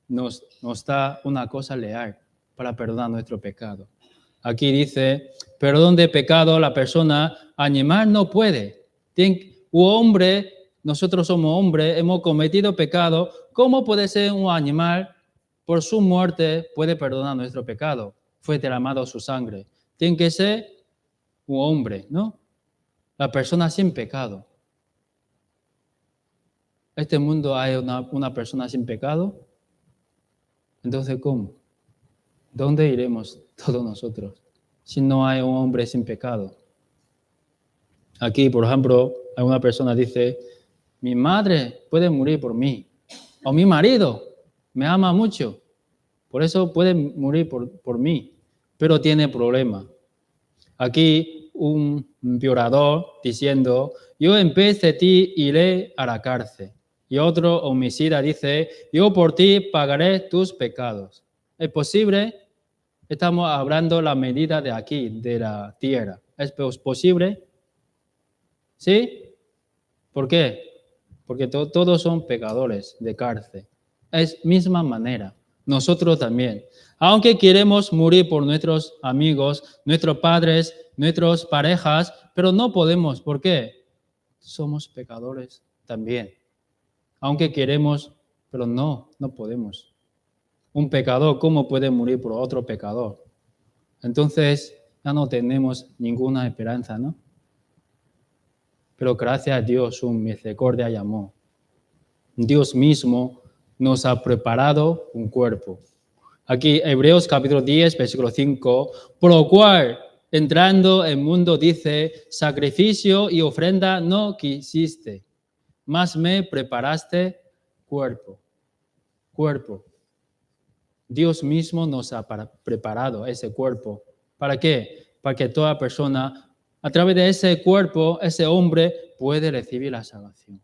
nos da una cosa leal para perdonar nuestro pecado. Aquí dice, perdón de pecado, la persona animal no puede. Hombre, nosotros somos hombres, hemos cometido pecado. ¿Cómo puede ser un animal? Por su muerte puede perdonar nuestro pecado. Fue derramado su sangre. Tiene que ser un hombre, ¿no? La persona sin pecado. ¿En este mundo hay una persona sin pecado? Entonces, ¿cómo? ¿Dónde iremos todos nosotros si no hay un hombre sin pecado? Aquí, por ejemplo, alguna persona dice, mi madre puede morir por mí, o mi marido me ama mucho, por eso puede morir por mí, pero tiene problema. Aquí un violador diciendo, yo en vez de ti iré a la cárcel. Y otro homicida dice, yo por ti pagaré tus pecados. ¿Es posible? Estamos hablando la medida de aquí, de la tierra. ¿Es posible? ¿Sí? ¿Por qué? Porque todos son pecadores de cárcel. Es misma manera. Nosotros también. Aunque queremos morir por nuestros amigos, nuestros padres, nuestras parejas, pero no podemos. ¿Por qué? Somos pecadores también. Aunque queremos, pero no podemos. Un pecador, ¿cómo puede morir por otro pecador? Entonces, ya no tenemos ninguna esperanza, ¿no? Pero gracias a Dios, su misericordia y amor. Dios mismo nos ha preparado un cuerpo. Aquí, Hebreos capítulo 10, versículo 5, por lo cual, entrando en el mundo, dice, sacrificio y ofrenda no quisiste, mas me preparaste cuerpo. Cuerpo. Dios mismo nos ha preparado ese cuerpo. ¿Para qué? Para que toda persona, a través de ese cuerpo, ese hombre, puede recibir la salvación.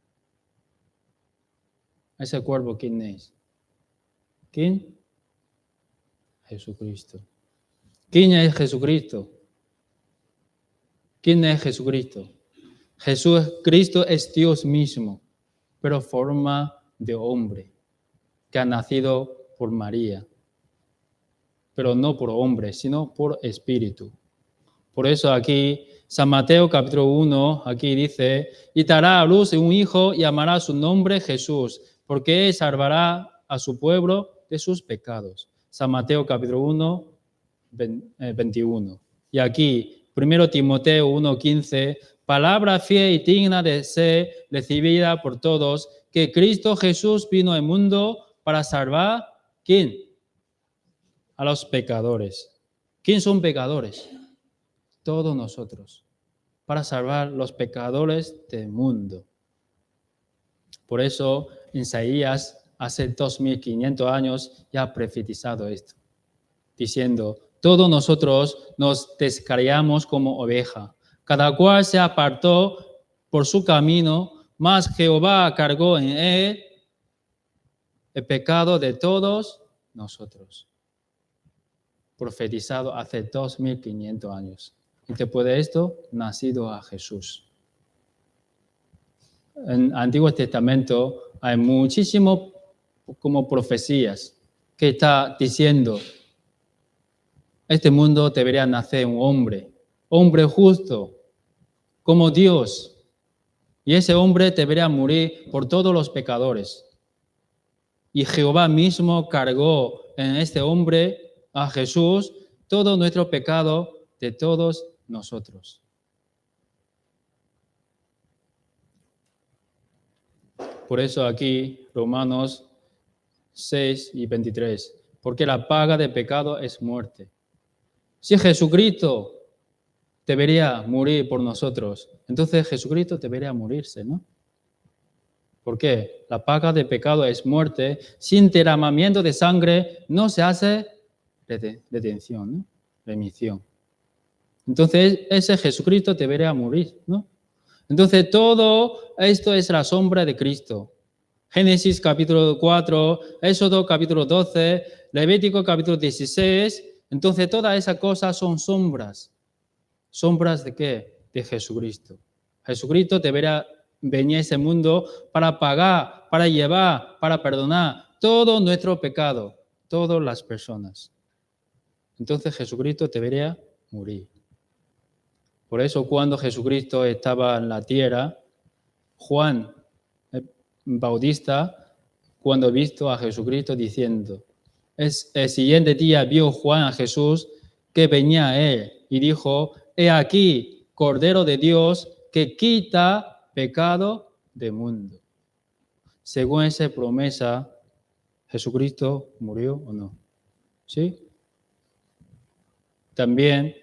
¿Ese cuerpo quién es? ¿Quién? Jesucristo. ¿Quién es Jesucristo? ¿Quién es Jesucristo? Jesucristo es Dios mismo, pero forma de hombre, que ha nacido por María, pero no por hombre, sino por espíritu. Por eso aquí, San Mateo capítulo 1, aquí dice, y dará a luz un hijo y llamará su nombre Jesús, porque él salvará a su pueblo de sus pecados. San Mateo capítulo 1, 21. Y aquí, 1 Timoteo 1, 15, palabra fiel y digna de ser recibida por todos, que Cristo Jesús vino al mundo para salvar, ¿quién? A los pecadores. ¿Quién son pecadores? Todos nosotros, para salvar los pecadores del mundo. Por eso, Isaías, hace 2500 años, ya ha profetizado esto, diciendo, todos nosotros nos descarriamos como oveja, cada cual se apartó por su camino, mas Jehová cargó en él el pecado de todos nosotros. Profetizado hace 2500 años. Y después de esto, nacido a Jesús. En el Antiguo Testamento hay muchísimo como profecías que está diciendo, este mundo debería nacer un hombre justo, como Dios. Y ese hombre debería morir por todos los pecadores. Y Jehová mismo cargó en este hombre, a Jesús, todo nuestro pecado de todos nosotros. Por eso aquí, Romanos 6 y 23. porque la paga de pecado es muerte. Si Jesucristo debería morir por nosotros, entonces Jesucristo debería morirse, ¿no? ¿Por qué? La paga de pecado es muerte. Sin derramamiento de sangre no se hace redención, ¿no? Remisión. Entonces, ese Jesucristo debería morir, ¿no? Entonces, todo esto es la sombra de Cristo. Génesis capítulo 4, Éxodo capítulo 12, Levítico capítulo 16. Entonces, todas esas cosas son sombras. ¿Sombras de qué? De Jesucristo. Jesucristo debería venir a ese mundo para pagar, para llevar, para perdonar todo nuestro pecado, todas las personas. Entonces, Jesucristo debería morir. Por eso, cuando Jesucristo estaba en la tierra, Juan Bautista, cuando visto a Jesucristo diciendo, el siguiente día vio Juan a Jesús que venía a él y dijo, he aquí, Cordero de Dios, que quita pecado del mundo. Según esa promesa, ¿Jesucristo murió o no? ¿Sí? También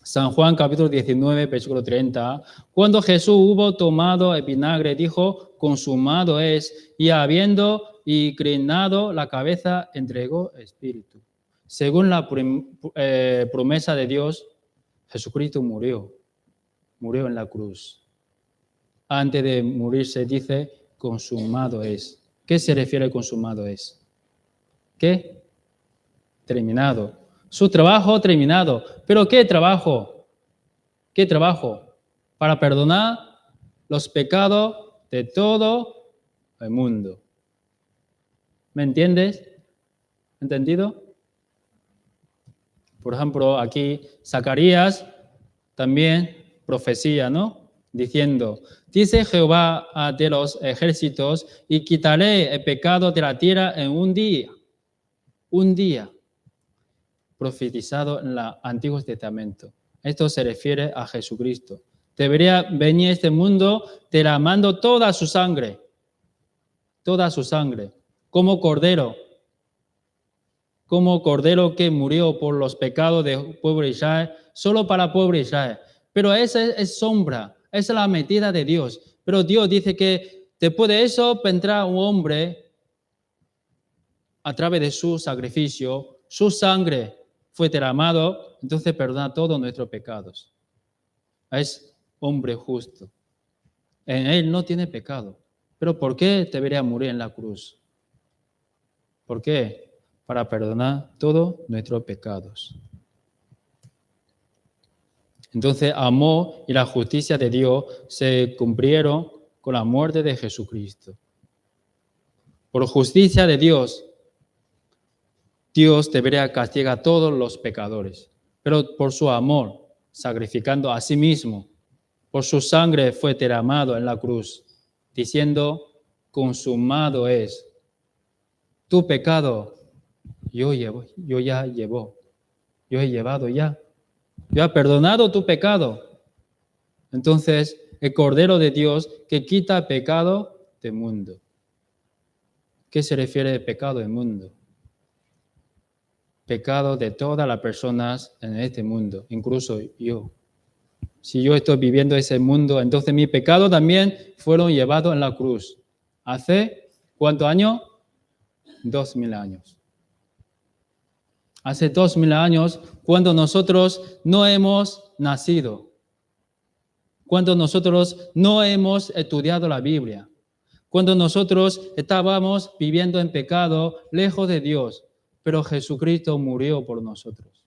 San Juan capítulo 19, versículo 30, cuando Jesús hubo tomado el vinagre, dijo, consumado es, y habiendo inclinado la cabeza, entregó el espíritu. Según la promesa de Dios, Jesucristo murió en la cruz. Antes de morirse dice, consumado es. ¿Qué se refiere a consumado es? ¿Qué? Terminado. Su trabajo terminado. ¿Pero qué trabajo? ¿Qué trabajo? Para perdonar los pecados de todo el mundo. ¿Me entiendes? ¿Entendido? Por ejemplo, aquí Zacarías también profecía, ¿no? Diciendo, dice Jehová de los ejércitos, y quitaré el pecado de la tierra en un día. Un día. Profetizado en el Antiguo Testamento. Esto se refiere a Jesucristo. Debería venir a este mundo derramando toda su sangre, como cordero que murió por los pecados del pueblo de Israel, solo para el pueblo de Israel. Pero esa es sombra, esa es la medida de Dios. Pero Dios dice que después de eso vendrá un hombre a través de su sacrificio, su sangre fue derramado, entonces perdona todos nuestros pecados. Es hombre justo. En él no tiene pecado. ¿Pero por qué debería morir en la cruz? ¿Por qué? Para perdonar todos nuestros pecados. Entonces, amor y la justicia de Dios se cumplieron con la muerte de Jesucristo. Por justicia de Dios, Dios debería castigar a todos los pecadores, pero por su amor, sacrificando a sí mismo, por su sangre fue derramado en la cruz, diciendo, consumado es. Tu pecado yo he llevado ya. Yo he perdonado tu pecado. Entonces, el Cordero de Dios que quita el pecado del mundo. ¿Qué se refiere al pecado del mundo? Pecado de todas las personas en este mundo, incluso yo. Si yo estoy viviendo ese mundo, entonces mis pecados también fueron llevados en la cruz. ¿Hace cuántos años? 2000 años. Hace 2000 años, cuando nosotros no hemos nacido, cuando nosotros no hemos estudiado la Biblia, cuando nosotros estábamos viviendo en pecado, lejos de Dios, pero Jesucristo murió por nosotros.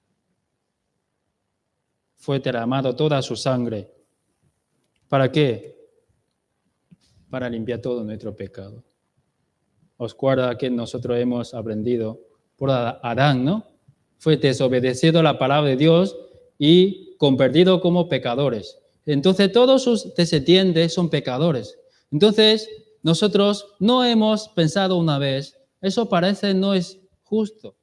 Fue derramado toda su sangre. ¿Para qué? Para limpiar todo nuestro pecado. Os acuerda que nosotros hemos aprendido por Adán, ¿no? Fue desobedecido a la palabra de Dios y convertido como pecadores. Entonces todos sus descendientes son pecadores. Entonces nosotros no hemos pensado una vez, eso parece no es justo.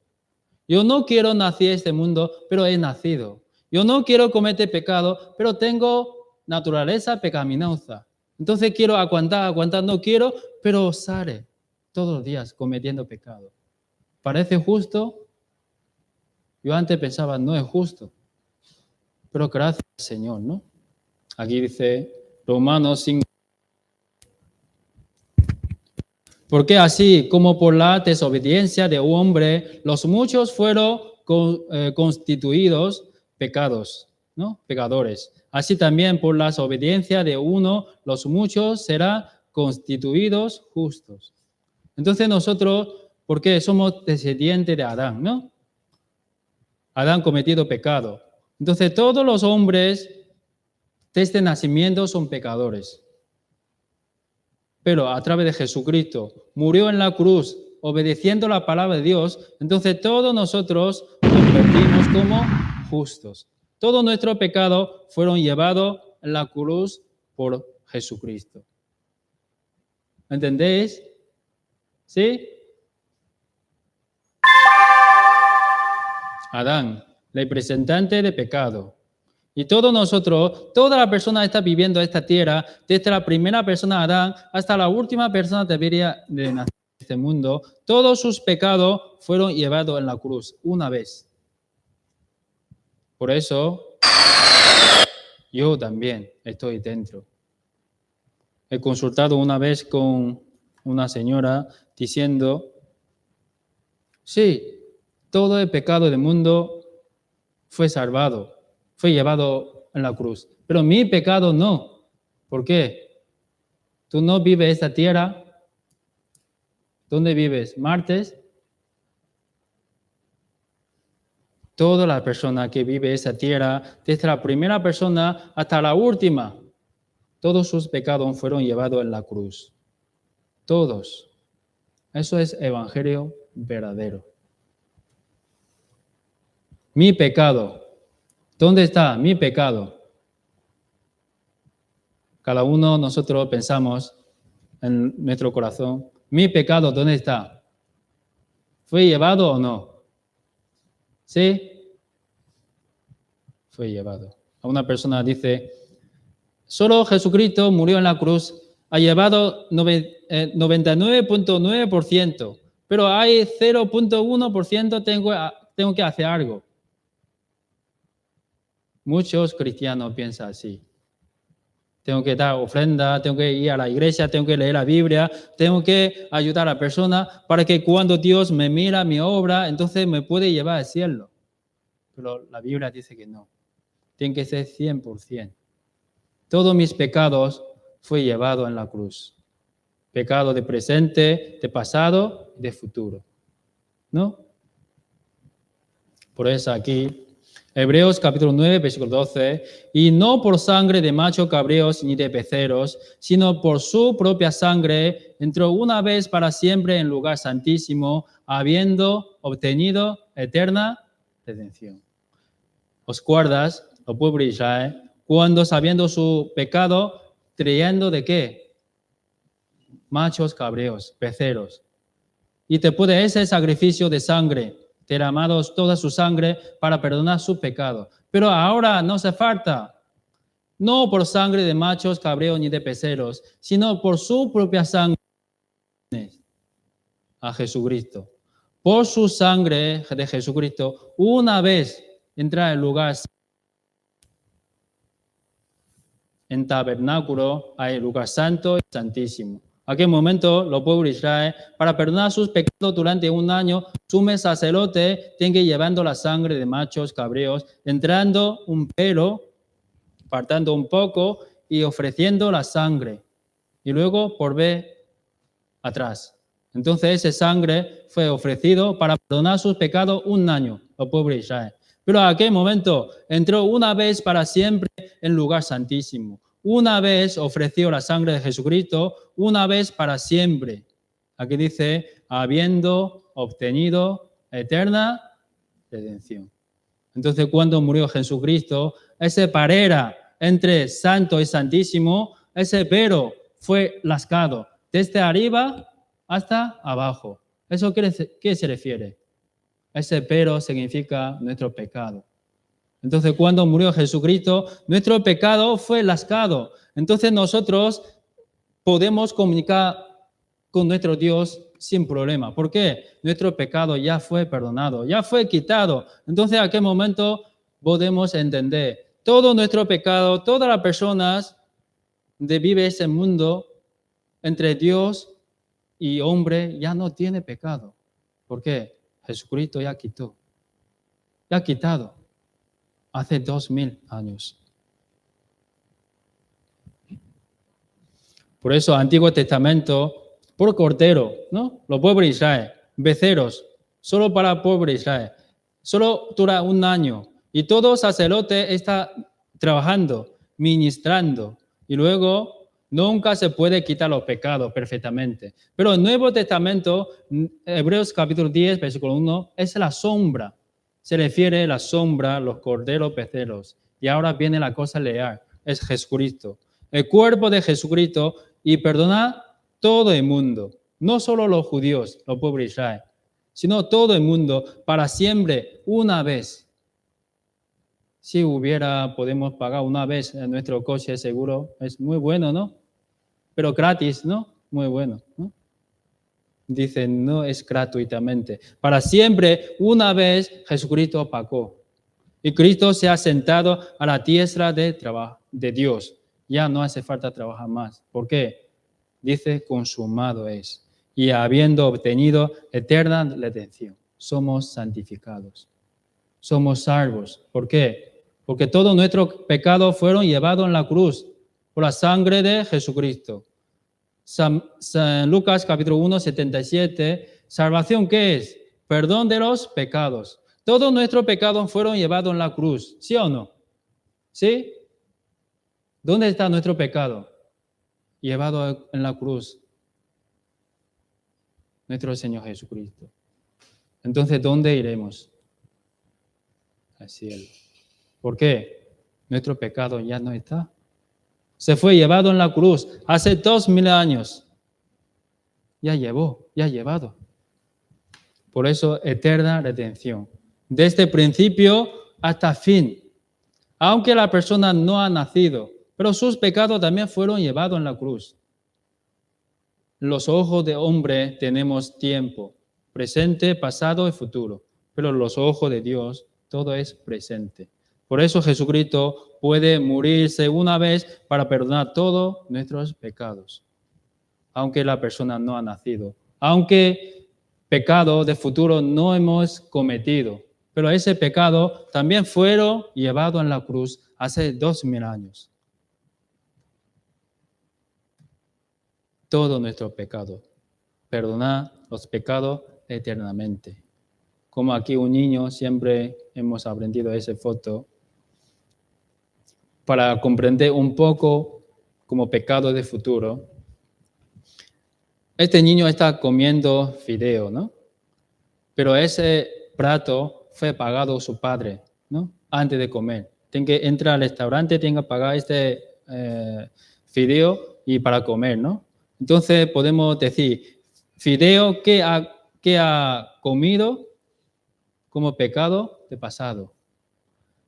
Yo no quiero nacer en este mundo, pero he nacido. Yo no quiero cometer pecado, pero tengo naturaleza pecaminosa. Entonces quiero aguantar, no quiero, pero sale todos los días cometiendo pecado. ¿Parece justo? Yo antes pensaba, no es justo. Pero gracias al Señor, ¿no? Aquí dice Romanos 5. Porque así como por la desobediencia de un hombre, los muchos fueron constituidos pecados, ¿no? Pecadores. Así también por la desobediencia de uno, los muchos serán constituidos justos. Entonces nosotros, ¿por qué somos descendientes de Adán, no? Adán cometido pecado. Entonces todos los hombres desde nacimiento son pecadores. Pero a través de Jesucristo murió en la cruz obedeciendo la palabra de Dios, entonces todos nosotros nos convertimos como justos. Todos nuestros pecados fueron llevados en la cruz por Jesucristo. ¿Entendéis? ¿Sí? Adán, representante de pecado. Y todos nosotros, toda la persona que está viviendo esta tierra, desde la primera persona Adán hasta la última persona que debería de nacer en este mundo, todos sus pecados fueron llevados en la cruz una vez. Por eso, yo también estoy dentro. He consultado una vez con una señora diciendo, sí, todo el pecado del mundo fue salvado. Fue llevado en la cruz. Pero mi pecado no. ¿Por qué? Tú no vives esta tierra. ¿Dónde vives? ¿Martes? Toda la persona que vive esa tierra, desde la primera persona hasta la última, todos sus pecados fueron llevados en la cruz. Todos. Eso es evangelio verdadero. Mi pecado. ¿Dónde está mi pecado? Cada uno de nosotros pensamos en nuestro corazón, ¿mi pecado dónde está? ¿Fue llevado o no? ¿Sí? Fue llevado. A una persona dice, solo Jesucristo murió en la cruz, ha llevado 99.9%, pero hay 0.1% tengo que hacer algo. Muchos cristianos piensan así. Tengo que dar ofrenda, tengo que ir a la iglesia, tengo que leer la Biblia, tengo que ayudar a la persona para que cuando Dios me mira mi obra, entonces me puede llevar al cielo. Pero la Biblia dice que no. Tiene que ser 100%. Todos mis pecados fue llevado en la cruz. Pecado de presente, de pasado, de futuro. ¿No? Por eso aquí Hebreos capítulo 9, versículo 12, y no por sangre de machos cabríos ni de becerros, sino por su propia sangre, entró una vez para siempre en lugar santísimo, habiendo obtenido eterna redención. ¿Os acuerdas, el pueblo de Israel, cuando sabiendo su pecado, trayendo de qué? Machos cabríos, becerros. Y después de ese sacrificio de sangre, derramados toda su sangre para perdonar su pecado. Pero ahora no hace falta, no por sangre de machos, cabríos ni de becerros, sino por su propia sangre a Jesucristo. Por su sangre de Jesucristo, una vez entra en lugar, en tabernáculo, hay lugar santo y santísimo. Aquel momento, los pueblos de Israel, para perdonar sus pecados durante un año, sumo sacerdote tiene que llevando la sangre de machos cabríos, entrando un pelo, apartando un poco y ofreciendo la sangre. Y luego volver atrás. Entonces, esa sangre fue ofrecido para perdonar sus pecados un año, los pueblos de Israel. Pero en aquel momento entró una vez para siempre en lugar santísimo. Una vez ofreció la sangre de Jesucristo, una vez para siempre. Aquí dice, habiendo obtenido eterna redención. Entonces, cuando murió Jesucristo, esa barrera entre santo y santísimo, ese velo fue rasgado desde arriba hasta abajo. ¿Eso qué se refiere? Ese velo significa nuestro pecado. Entonces, cuando murió Jesucristo, nuestro pecado fue rasgado. Entonces, nosotros podemos comunicar con nuestro Dios sin problema. ¿Por qué? Nuestro pecado ya fue perdonado, ya fue quitado. Entonces, ¿a qué momento podemos entender? Todo nuestro pecado, todas las personas que viven ese mundo entre Dios y hombre ya no tiene pecado. ¿Por qué? Jesucristo ya quitó. Ya ha quitado. Hace 2000 años. Por eso, Antiguo Testamento, por cordero, ¿no? Los pueblos de Israel, becerros, solo para el pueblo de Israel. Solo dura un año. Y todo sacerdote está trabajando, ministrando. Y luego nunca se puede quitar los pecados perfectamente. Pero el Nuevo Testamento, Hebreos capítulo 10, versículo 1, es la sombra. Se refiere a la sombra, los corderos becerros. Y ahora viene la cosa real, es Jesucristo. El cuerpo de Jesucristo y perdona todo el mundo, no solo los judíos, los pueblos de Israel, sino todo el mundo para siempre, una vez. Si podemos pagar una vez en nuestro coche seguro, es muy bueno, ¿no? Pero gratis, ¿no? Muy bueno, ¿no? Dicen, no es gratuitamente. Para siempre, una vez, Jesucristo pagó. Y Cristo se ha sentado a la diestra de Dios. Ya no hace falta trabajar más. ¿Por qué? Dice, consumado es. Y habiendo obtenido eterna redención, somos santificados. Somos salvos. ¿Por qué? Porque todos nuestros pecados fueron llevados en la cruz por la sangre de Jesucristo. San Lucas capítulo 1, 77. ¿Salvación qué es? Perdón de los pecados. Todos nuestros pecados fueron llevados en la cruz. ¿Sí o no? ¿Sí? ¿Dónde está nuestro pecado? Llevado en la cruz. Nuestro Señor Jesucristo. Entonces, ¿dónde iremos? Al cielo. ¿Por qué? Nuestro pecado ya no está. Se fue llevado en la cruz hace 2000 años. Ya llevado. Por eso, eterna redención. Desde principio hasta fin. Aunque la persona no ha nacido, pero sus pecados también fueron llevados en la cruz. Los ojos de hombre tenemos tiempo, presente, pasado y futuro. Pero los ojos de Dios, todo es presente. Por eso Jesucristo puede morirse una vez para perdonar todos nuestros pecados. Aunque la persona no ha nacido. Aunque pecado de futuro no hemos cometido. Pero ese pecado también fueron llevados en la cruz hace 2000 años. Todo nuestro pecado. Perdonar los pecados eternamente. Como aquí un niño, siempre hemos aprendido esa foto para comprender un poco como pecado de futuro. Este niño está comiendo fideo, ¿no? Pero ese plato fue pagado su padre, ¿no? Antes de comer. Tiene que entrar al restaurante, tiene que pagar este fideo y para comer, ¿no? Entonces podemos decir, fideo que ha comido como pecado de pasado.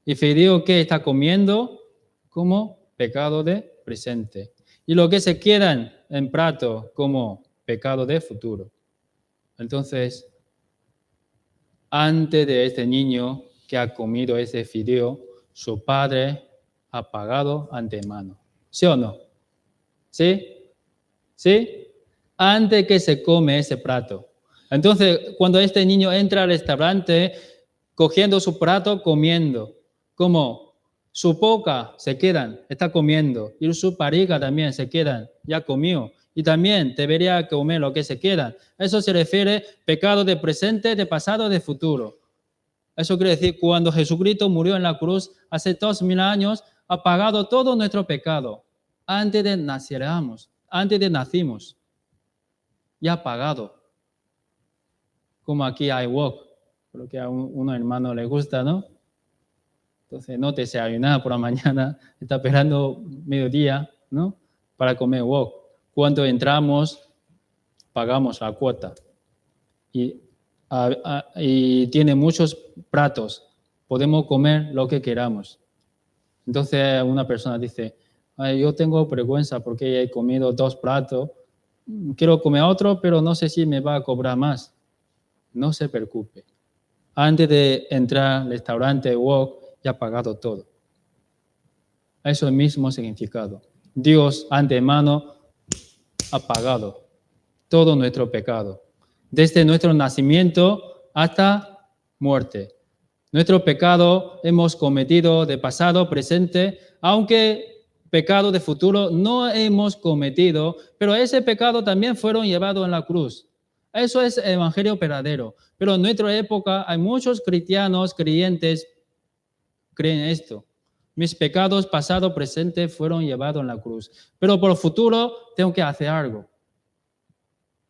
Y fideo que está comiendo como pecado de presente. Y lo que se queda en plato como pecado de futuro. Entonces, antes de este niño que ha comido ese fideo, su padre ha pagado antemano. ¿Sí o no? ¿Sí? ¿Sí? Antes que se come ese plato. Entonces, cuando este niño entra al restaurante, cogiendo su plato, comiendo, como su boca se quedan, está comiendo, y su barriga también se quedan, ya comió, y también debería comer lo que se queda. Eso se refiere a pecado de presente, de pasado, de futuro. Eso quiere decir, cuando Jesucristo murió en la cruz hace 2000 años, ha pagado todo nuestro pecado. Antes de naciéramos, antes de nacimos, ya ha pagado. Como aquí hay wok, porque a un hermano le gusta, ¿no? Entonces no desayunar por la mañana, está esperando mediodía, ¿no? Para comer wok. Cuando entramos, pagamos la cuota. Y tiene muchos platos. Podemos comer lo que queramos. Entonces una persona dice, yo tengo vergüenza porque he comido 2 platos quiero comer otro, pero no sé si me va a cobrar más. No se preocupe. Antes de entrar al restaurante Wok, ya ha pagado todo. Eso es el mismo significado. Dios, antemano, ha pagado todo nuestro pecado. Desde nuestro nacimiento hasta muerte. Nuestro pecado hemos cometido de pasado, presente, aunque pecado de futuro no hemos cometido, pero ese pecado también fueron llevados en la cruz. Eso es el evangelio verdadero. Pero en nuestra época hay muchos cristianos, creyentes, creen esto. Mis pecados pasado, presente fueron llevados en la cruz. Pero por el futuro tengo que hacer algo.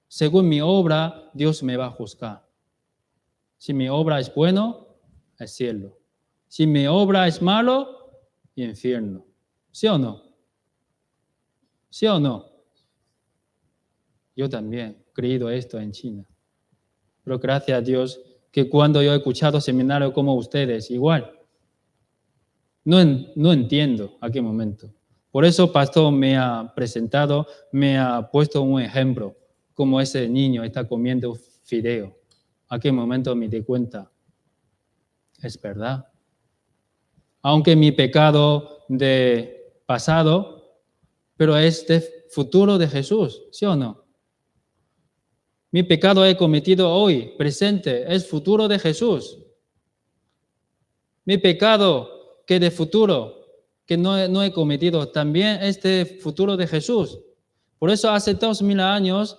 Según mi obra, Dios me va a juzgar. Si mi obra es bueno, es cielo. Si mi obra es malo, infierno. ¿Sí o no? ¿Sí o no? Yo también he creído esto en China. Pero gracias a Dios que cuando yo he escuchado seminarios como ustedes, igual, no entiendo a qué momento. Por eso pastor me ha presentado, me ha puesto un ejemplo, como ese niño está comiendo fideo. ¿A qué momento me di cuenta? Es verdad. Aunque mi pecado de pasado, pero es de futuro de Jesús, ¿sí o no? Mi pecado he cometido hoy, presente, es futuro de Jesús. Mi pecado que de futuro, que no he cometido, también es de futuro de Jesús. Por eso hace 2000 años,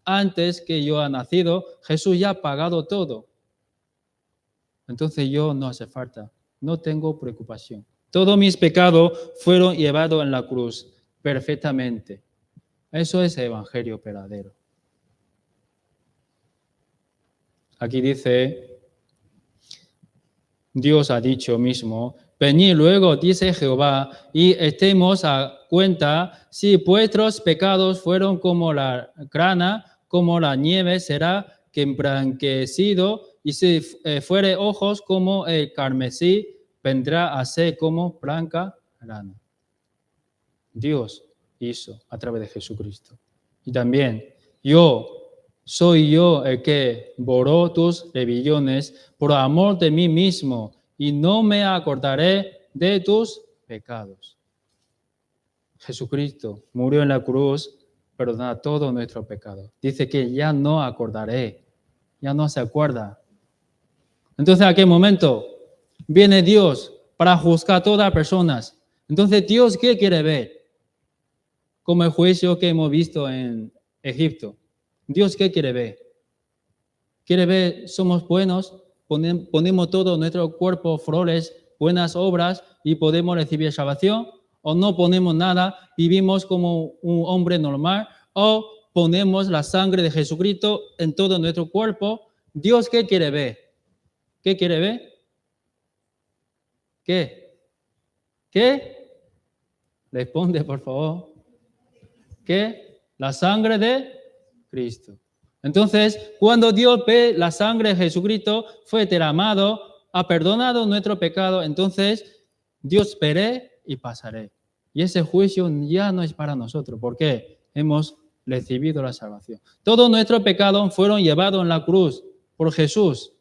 antes que yo haya nacido, Jesús ya ha pagado todo. Entonces yo no hace falta, no tengo preocupación. Todos mis pecados fueron llevados en la cruz perfectamente. Eso es el evangelio verdadero. Aquí dice, Dios ha dicho mismo, venid luego, dice Jehová, y estemos a cuenta, si vuestros pecados fueron como la grana, como la nieve será que emblanquecido, y si fuere ojos como el carmesí, vendrá a ser como blanca lana. Dios hizo a través de Jesucristo. Y también, soy yo el que borró tus rebeliones por amor de mí mismo, y no me acordaré de tus pecados. Jesucristo murió en la cruz, perdona todo nuestro pecado. Dice que ya no acordaré, ya no se acuerda. Entonces, ¿a qué momento viene Dios para juzgar a todas las personas? Entonces, ¿Dios qué quiere ver? Como el juicio que hemos visto en Egipto. ¿Dios qué quiere ver? Quiere ver, somos buenos, ponemos todo nuestro cuerpo, flores, buenas obras y podemos recibir salvación, o no ponemos nada, vivimos como un hombre normal, o ponemos la sangre de Jesucristo en todo nuestro cuerpo. ¿Dios qué quiere ver? ¿Qué quiere ver? ¿Qué? ¿Qué? Responde, por favor. ¿Qué? La sangre de Cristo. Entonces, cuando Dios ve la sangre de Jesucristo fue derramado, ha perdonado nuestro pecado, entonces Dios veré y pasaré. Y ese juicio ya no es para nosotros, porque hemos recibido la salvación. Todos nuestros pecados fueron llevados en la cruz por Jesús.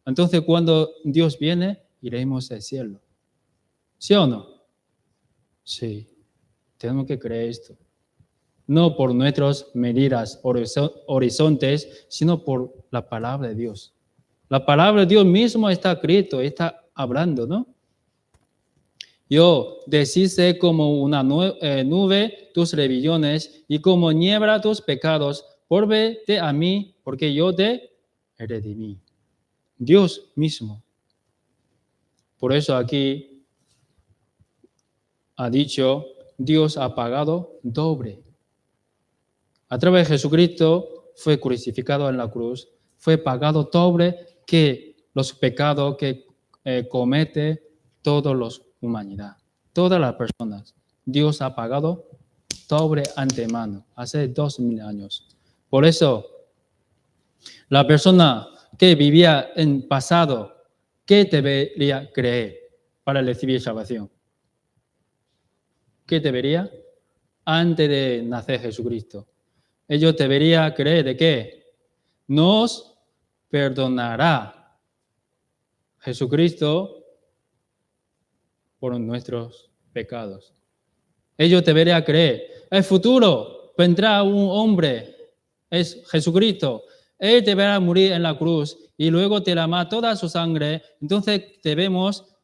Entonces, cuando Dios viene, iremos al cielo. ¿Sí o no? Sí. Tenemos que creer esto. No por nuestras medidas, horizontes, sino por la palabra de Dios. La palabra de Dios mismo está escrito, está hablando, ¿no? Yo deshice como una nube tus rebeliones y como niebla tus pecados. Vuélvete a mí, porque yo te redimí. Dios mismo. Por eso aquí ha dicho, Dios ha pagado doble. A través de Jesucristo fue crucificado en la cruz, fue pagado doble que los pecados que comete toda la humanidad, todas las personas. Dios ha pagado doble antemano, hace 2000 años. Por eso, la persona que vivía en pasado, ¿qué debería creer para recibir salvación? ¿Qué debería? Antes de nacer Jesucristo. ellos deberían creer de qué nos perdonará Jesucristo por nuestros pecados. Ellos deberían creer, el futuro vendrá un hombre, es Jesucristo. Él deberá morir en la cruz y luego derramar toda su sangre. Entonces debemos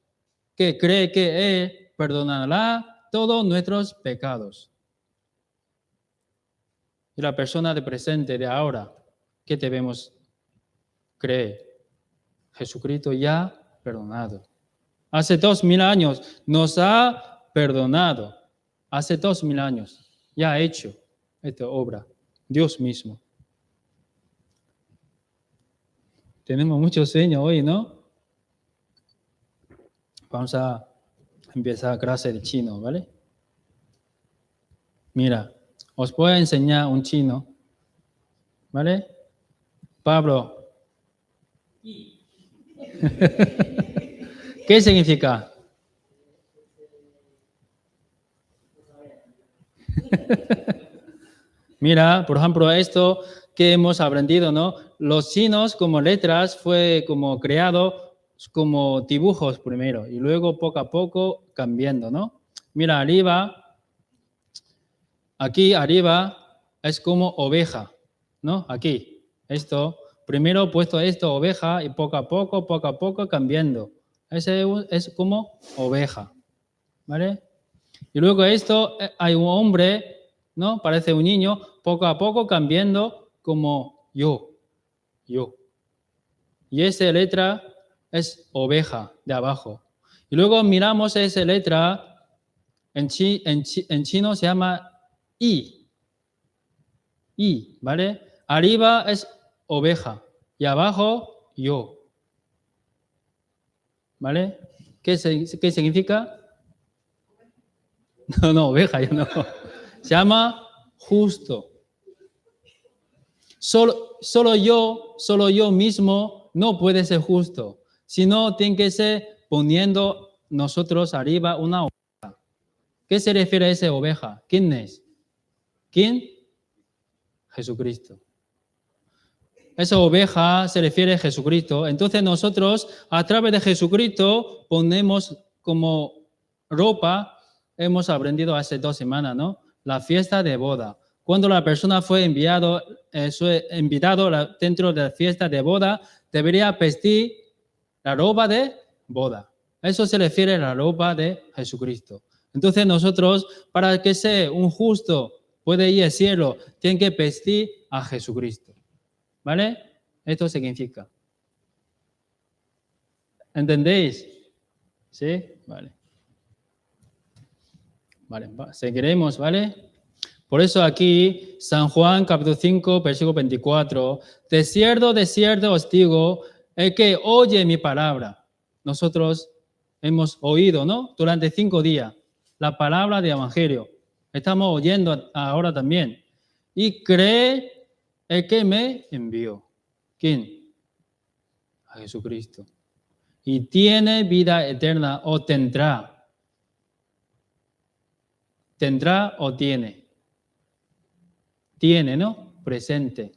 que creer que Él perdonará todos nuestros pecados. Y la persona de presente, de ahora, ¿qué debemos creer? Jesucristo ya ha perdonado. Hace 2000 años nos ha perdonado. Hace 2000 años ya ha hecho esta obra. Dios mismo. Tenemos mucho sueño hoy, ¿no? Vamos a empezar clase de chino, ¿vale? Mira, os voy a enseñar un chino, ¿vale? Pablo. ¿Qué significa? Mira, por ejemplo, esto que hemos aprendido, ¿no? Los chinos como letras fue como creado como dibujos primero y luego poco a poco cambiando, ¿no? Mira, arriba, aquí arriba es como oveja, ¿no? Aquí, esto, primero puesto esto, oveja, y poco a poco cambiando. Ese es como oveja, ¿vale? Y luego esto, hay un hombre, ¿no? Parece un niño, poco a poco cambiando como yo. Y esa letra es oveja de abajo. Y luego miramos esa letra, en chino se llama I, ¿vale? Arriba es oveja y abajo yo. ¿Vale? ¿Qué significa? No, oveja, yo no. Se llama justo. Solo yo mismo no puede ser justo, sino tiene que ser poniendo nosotros arriba una oveja. ¿Qué se refiere a esa oveja? ¿Quién es? ¿Quién? Jesucristo. Esa oveja se refiere a Jesucristo. Entonces nosotros a través de Jesucristo ponemos como ropa, hemos aprendido hace 2 semanas, ¿no? La fiesta de boda. Cuando la persona fue invitado dentro de la fiesta de boda, debería vestir la ropa de boda. Eso se refiere a la ropa de Jesucristo. Entonces nosotros, para que sea un justo puede ir al cielo, tiene que vestir a Jesucristo. ¿Vale? Esto significa. ¿Entendéis? ¿Sí? Vale. Vale, seguiremos, ¿vale? Por eso aquí, San Juan, capítulo 5, versículo 24, de cierto os digo, el que oye mi palabra. Nosotros hemos oído, ¿no? Durante 5 días, la palabra del Evangelio. Estamos oyendo ahora también. Y cree el que me envió. ¿Quién? A Jesucristo. Y tiene vida eterna o tendrá. ¿Tendrá o tiene? Tiene, ¿no? Presente.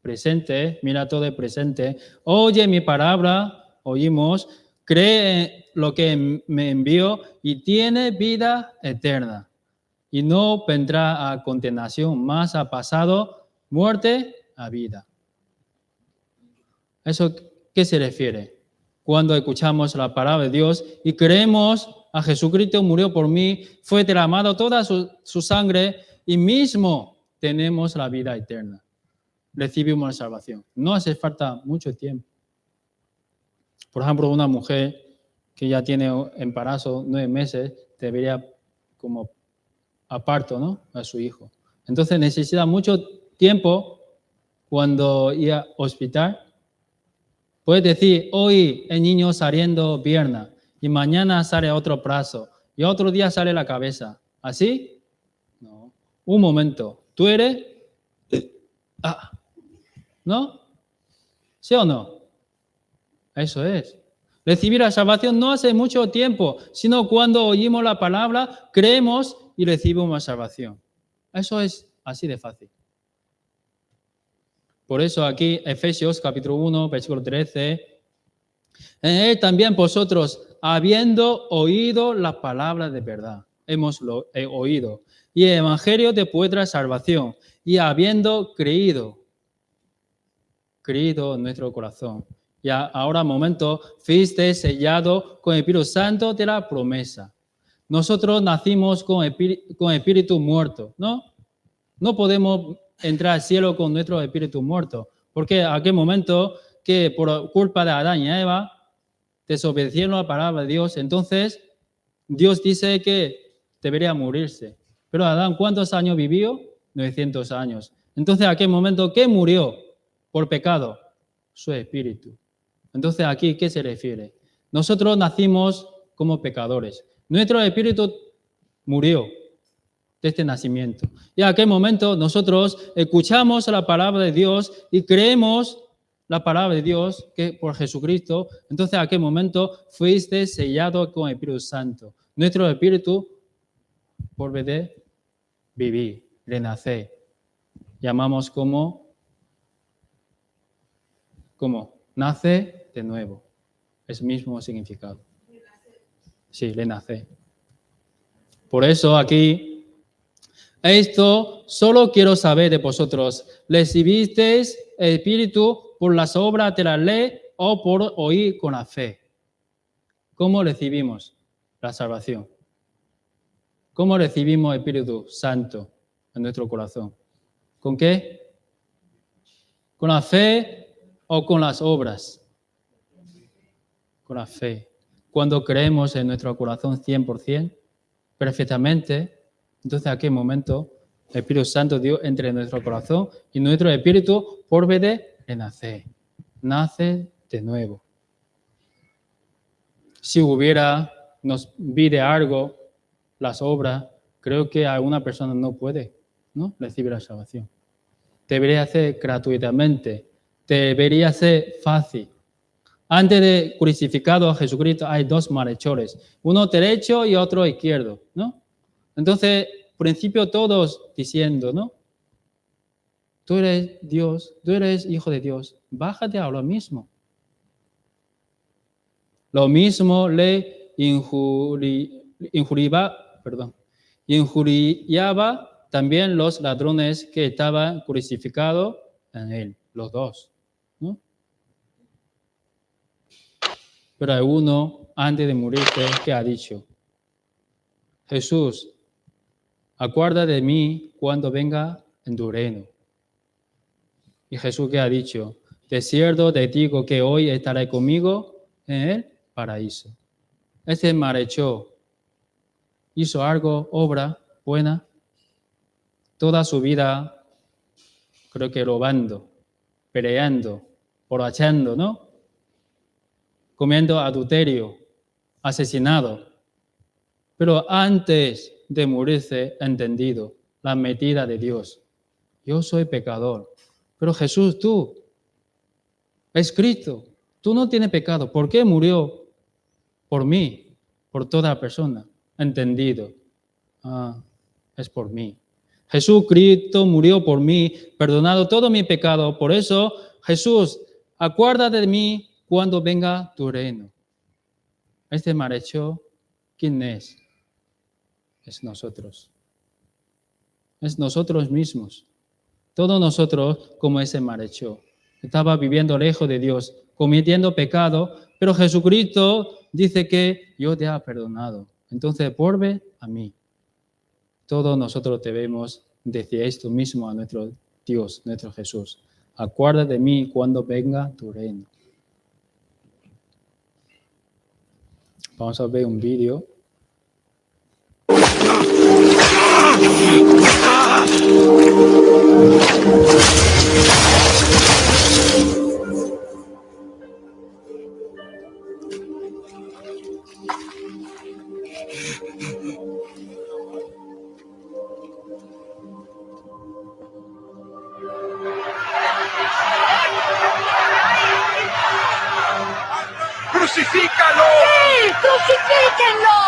Presente, mira todo el presente. Oye mi palabra, oímos, cree lo que me envió y tiene vida eterna. Y no vendrá a condenación, más ha pasado muerte a vida. ¿Eso qué se refiere? Cuando escuchamos la palabra de Dios y creemos a Jesucristo murió por mí, fue derramado toda su sangre y mismo tenemos la vida eterna. Recibimos la salvación. No hace falta mucho tiempo. Por ejemplo, una mujer que ya tiene embarazo 9 meses debería como aparto, ¿no? A su hijo. Entonces necesita mucho tiempo cuando ir al hospital. Puedes decir, hoy el niño saliendo pierna y mañana sale otro brazo y otro día sale la cabeza. ¿Así? No. Un momento. ¿Tú eres? ¿No? ¿Sí o no? Eso es. Recibir la salvación no hace mucho tiempo, sino cuando oímos la palabra, creemos y recibimos la salvación. Eso es así de fácil. Por eso aquí, Efesios capítulo 1, versículo 13, en él también vosotros, habiendo oído las palabras de verdad, hemos oído, y el evangelio de vuestra salvación, y habiendo creído en nuestro corazón. Y ahora, momento, fuiste sellado con el Espíritu Santo de la promesa. Nosotros nacimos con espíritu muerto, ¿no? No podemos entrar al cielo con nuestro espíritu muerto, porque a aquel momento que por culpa de Adán y Eva desobedecieron la palabra de Dios, entonces Dios dice que debería morirse. Pero Adán, ¿cuántos años vivió? 900 años. Entonces, ¿a aquel momento qué murió por pecado? Su espíritu. Entonces, ¿aquí qué se refiere? Nosotros nacimos como pecadores. Nuestro espíritu murió desde nacimiento. Y en aquel momento nosotros escuchamos la palabra de Dios y creemos la palabra de Dios que por Jesucristo. Entonces, en aquel momento fuiste sellado con el Espíritu Santo. Nuestro espíritu vuelve de vivir, renacer. Llamamos como nace de nuevo. Es el mismo significado. Sí, renacer. Por eso aquí, esto solo quiero saber de vosotros. ¿Recibisteis el Espíritu por las obras de la ley o por oír con la fe? ¿Cómo recibimos la salvación? ¿Cómo recibimos el Espíritu Santo en nuestro corazón? ¿Con qué? ¿Con la fe o con las obras? Con la fe. Cuando creemos en nuestro corazón 100%, perfectamente, entonces ¿a qué momento el Espíritu Santo Dios entre en nuestro corazón y nuestro espíritu vuelve de renacer? Nace de nuevo. Si nos pide algo, las obras, creo que alguna persona no puede, ¿no?, recibir la salvación. Debería ser gratuitamente, debería ser fácil. Antes de crucificado a Jesucristo hay dos malhechores, uno derecho y otro izquierdo, ¿no? Entonces, al principio todos diciendo, ¿no? Tú eres Dios, tú eres hijo de Dios, bájate ahora mismo. Lo mismo le injuriaba también los ladrones que estaban crucificados en él, los dos, ¿no? Pero hay uno, antes de morirse, que ha dicho, Jesús, acuerda de mí cuando venga en tu reino. Y Jesús que ha dicho, de cierto te digo que hoy estaré conmigo en el paraíso. Este malhechor hizo algo, obra buena, toda su vida, creo que robando, peleando, borrachando, ¿no? Comiendo adulterio, asesinado. Pero antes de morirse, entendido la medida de Dios. Yo soy pecador. Pero Jesús, tú, es Cristo, tú no tienes pecado. ¿Por qué murió por mí, por toda persona? Entendido. Es por mí. Jesucristo murió por mí, perdonado todo mi pecado. Por eso, Jesús, acuérdate de mí cuando venga tu reino. Este malhechor, ¿quién es? Es nosotros. Es nosotros mismos. Todos nosotros, como ese malhechor, estaba viviendo lejos de Dios, cometiendo pecado, pero Jesucristo dice que yo te he perdonado. Entonces, vuelve a mí. Todos nosotros debemos decir esto mismo a nuestro Dios, nuestro Jesús. Acuérdate de mí cuando venga tu reino. Vamos a ver un vídeo. ¡Crucifícalo! ¡Sí! ¡Crucifíquenlo!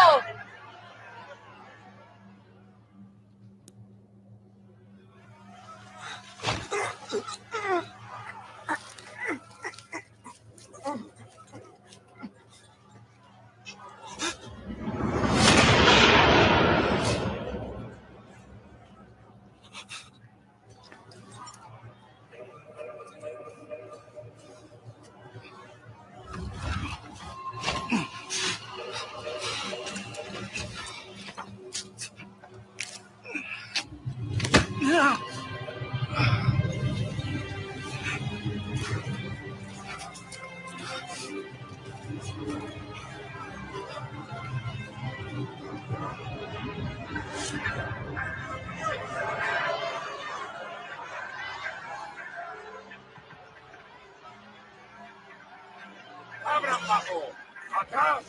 ¡Atrás!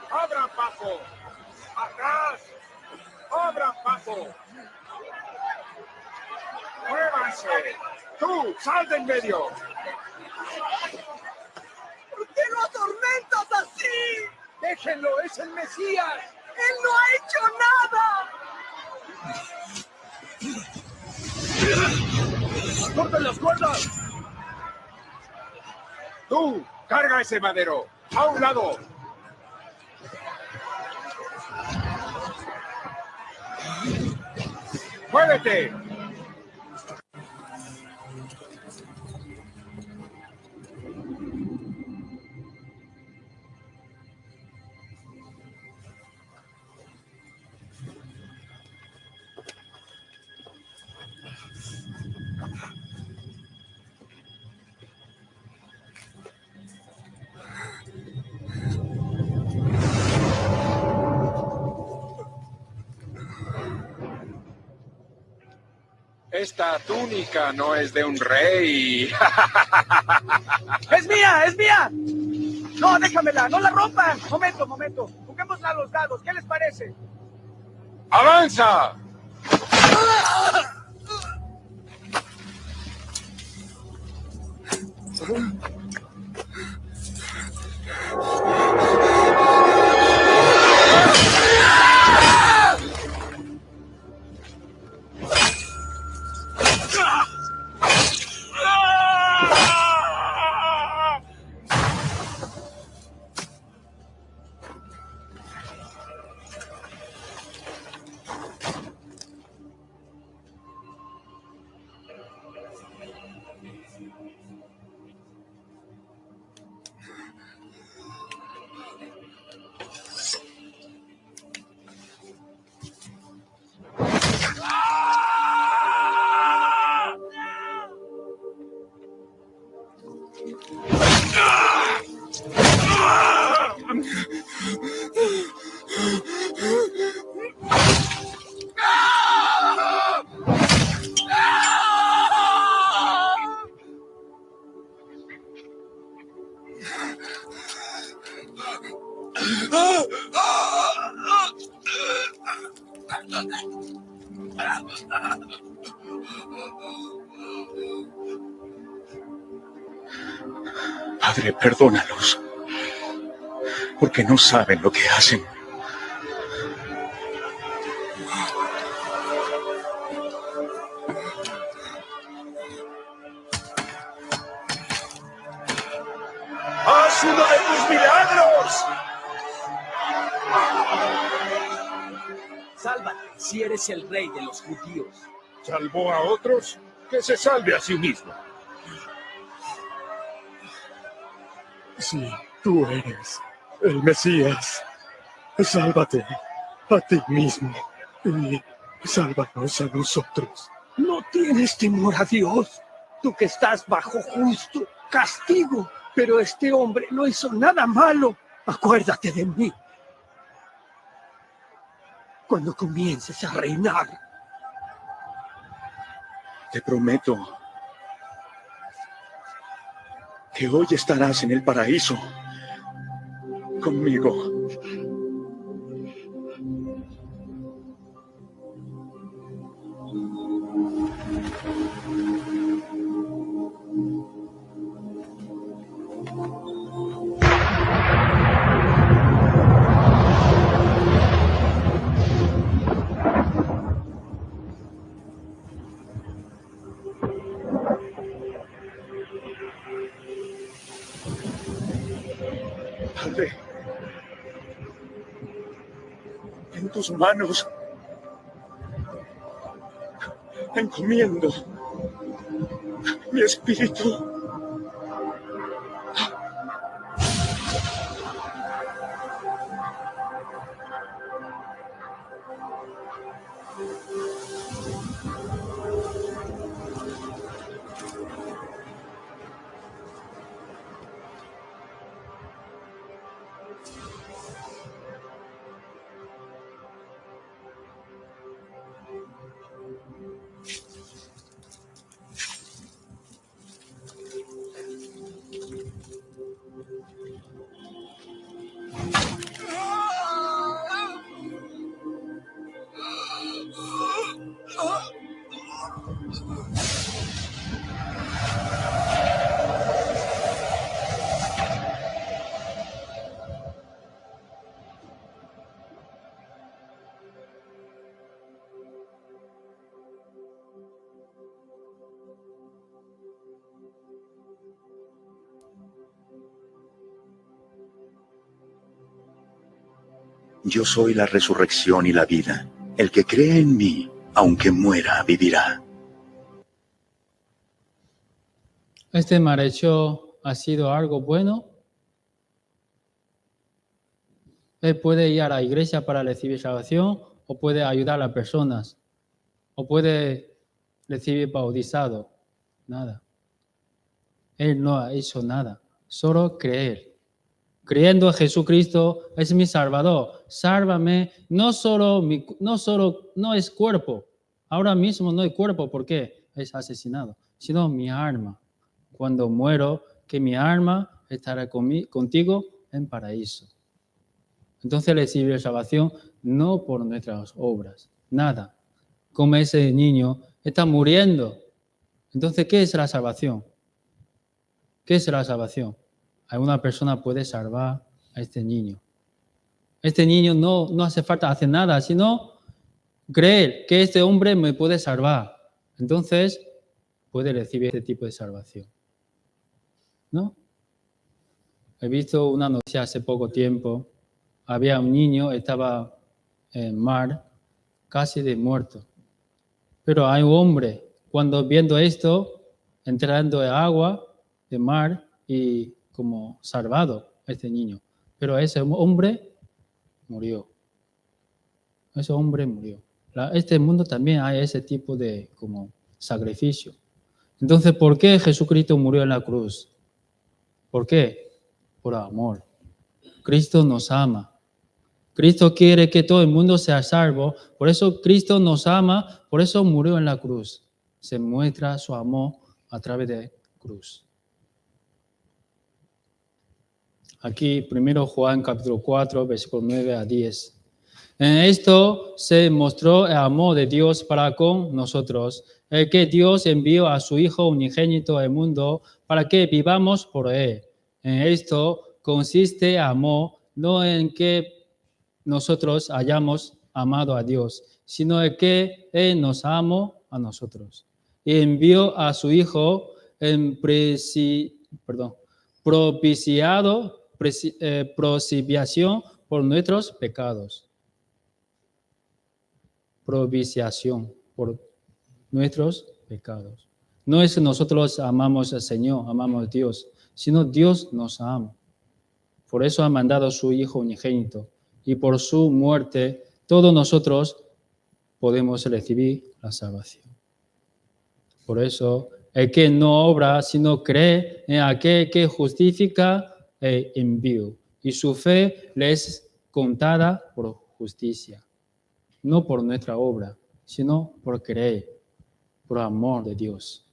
¡Abran paso! ¡Atrás! ¡Abran paso! ¡Muévanse! ¡Tú, sal del medio! ¿Por qué lo atormentas así? ¡Déjenlo! ¡Es el Mesías! ¡Él no ha hecho nada! ¡Corten las cuerdas! ¡Tú! ¡Carga ese madero! ¡A un lado! ¡Muévete! Esta túnica no es de un rey. ¡Es mía! ¡Es mía! No, déjamela, no la rompan. Momento. Juguemos a los dados. ¿Qué les parece? ¡Avanza! Padre, perdónalos, porque no saben lo que hacen. ¡Haz uno de tus milagros! Sálvate, si eres el rey de los judíos. ¿Salvó a otros? Que se salve a sí mismo. Sí, tú eres el Mesías. Sálvate a ti mismo y sálvanos a nosotros. No tienes temor a Dios, tú que estás bajo justo castigo, pero este hombre no hizo nada malo. Acuérdate de mí cuando comiences a reinar. Te prometo que hoy estarás en el paraíso conmigo. Padre, en tus manos encomiendo mi espíritu. Yo soy la resurrección y la vida. El que cree en mí, aunque muera, vivirá. ¿Este marechó ha sido algo bueno? Él puede ir a la iglesia para recibir salvación, o puede ayudar a las personas, o puede recibir bautizado. Nada. Él no ha hecho nada, solo creer. Creyendo en Jesucristo es mi Salvador. Sálvame, no es cuerpo. Ahora mismo no hay cuerpo porque es asesinado, sino mi alma. Cuando muero, que mi alma estará contigo en paraíso. Entonces recibe salvación no por nuestras obras, nada. Como ese niño está muriendo. Entonces, ¿qué es la salvación? ¿Qué es la salvación? Alguna persona puede salvar a este niño. Este niño no hace falta hacer nada, sino creer que este hombre me puede salvar. Entonces, puede recibir este tipo de salvación. ¿No? He visto una noticia hace poco tiempo. Había un niño, estaba en mar, casi de muerto. Pero hay un hombre, cuando viendo esto, entrando en agua, de mar, y como salvado a este niño. Pero ese hombre murió. Ese hombre murió. Este mundo también hay ese tipo de como sacrificio. Entonces, ¿por qué Jesucristo murió en la cruz? ¿Por qué? Por amor. Cristo nos ama. Cristo quiere que todo el mundo sea salvo. Por eso Cristo nos ama, por eso murió en la cruz. Se muestra su amor a través de la cruz. Aquí, 1 Juan capítulo 4, versículo 9 a 10. En esto se mostró el amor de Dios para con nosotros, el que Dios envió a su Hijo unigénito al mundo para que vivamos por Él. En esto consiste amor, no en que nosotros hayamos amado a Dios, sino en que Él nos amó a nosotros. Y envió a su Hijo en propiciación por nuestros pecados. Propiciación por nuestros pecados. No es que nosotros amamos al Señor, amamos a Dios, sino Dios nos ama. Por eso ha mandado a su Hijo unigénito. Y por su muerte, todos nosotros podemos recibir la salvación. Por eso, el que no obra, sino cree en aquel que justifica e envía. Y su fe le es contada por justicia. No por nuestra obra, sino por creer, por amor de Dios.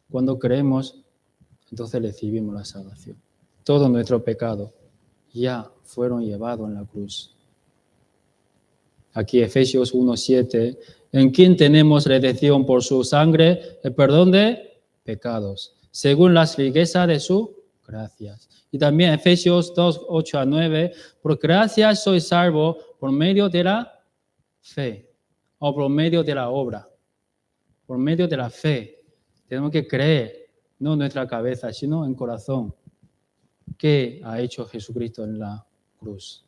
Cuando creemos, entonces recibimos la salvación. Todo nuestro pecado ya fueron llevados en la cruz. Aquí Efesios 1:7, en quien tenemos redención por su sangre, el perdón de pecados, según las riquezas de su gracia. Y también Efesios 2:8-9, por gracia soy salvo por medio de la fe, o por medio de la obra. Por medio de la fe. Tenemos que creer, no en nuestra cabeza, sino en corazón, que ha hecho Jesucristo en la cruz.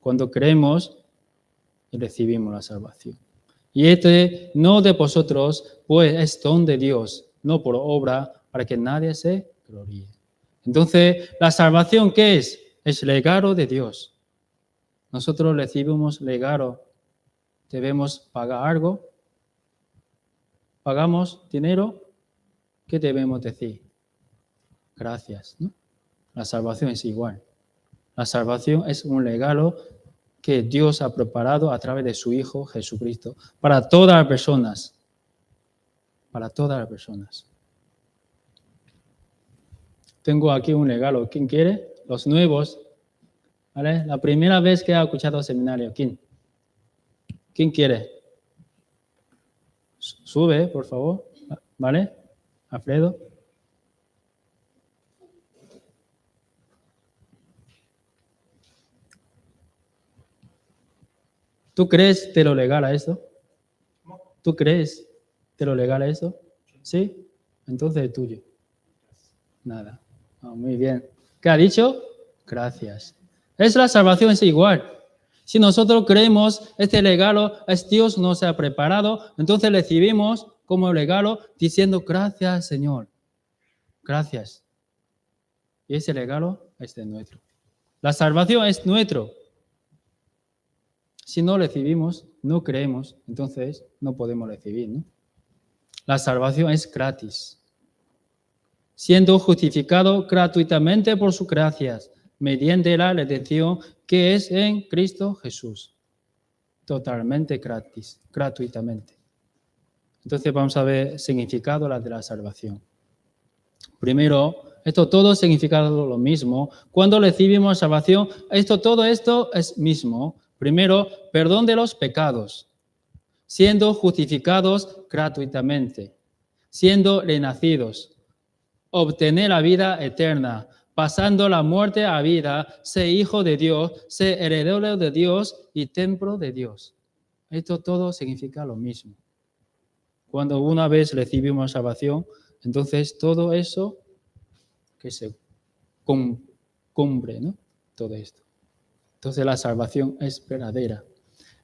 Cuando creemos, recibimos la salvación. Y este no de vosotros, pues es don de Dios, no por obra, para que nadie se gloríe. Entonces, ¿la salvación qué es? Es regalo de Dios. Nosotros recibimos regalo. ¿Debemos pagar algo? ¿Pagamos dinero? ¿Qué debemos decir? Gracias, ¿no? La salvación es igual. La salvación es un regalo que Dios ha preparado a través de su Hijo Jesucristo para todas las personas. Para todas las personas. Tengo aquí un regalo. ¿Quién quiere? Los nuevos. ¿Vale? La primera vez que ha escuchado el seminario. ¿Quién? ¿Quién quiere? Sube, por favor. ¿Vale? Alfredo. ¿Tú crees te lo legal a eso? ¿Tú crees te lo legal a eso? ¿Sí? Entonces es tuyo. Nada. Oh, muy bien. ¿Qué ha dicho? Gracias. Es la salvación, es igual. Si nosotros creemos este regalo es Dios nos ha preparado, entonces recibimos como regalo diciendo gracias Señor, gracias. Y ese regalo es de nuestro. La salvación es nuestro. Si no recibimos, no creemos, entonces no podemos recibir, ¿no? La salvación es gratis. Siendo justificado gratuitamente por sus gracias, mediante la redención que es en Cristo Jesús. Totalmente gratis, gratuitamente. Entonces vamos a ver el significado de la salvación. Primero, todo significa lo mismo. Cuando recibimos salvación, todo esto es mismo. Primero, perdón de los pecados, siendo justificados gratuitamente, siendo renacidos, obtener la vida eterna, pasando la muerte a vida, ser hijo de Dios, ser heredero de Dios y templo de Dios. Esto todo significa lo mismo. Cuando una vez recibimos salvación, entonces todo eso que se cumple, ¿no? Todo esto. Entonces la salvación es verdadera.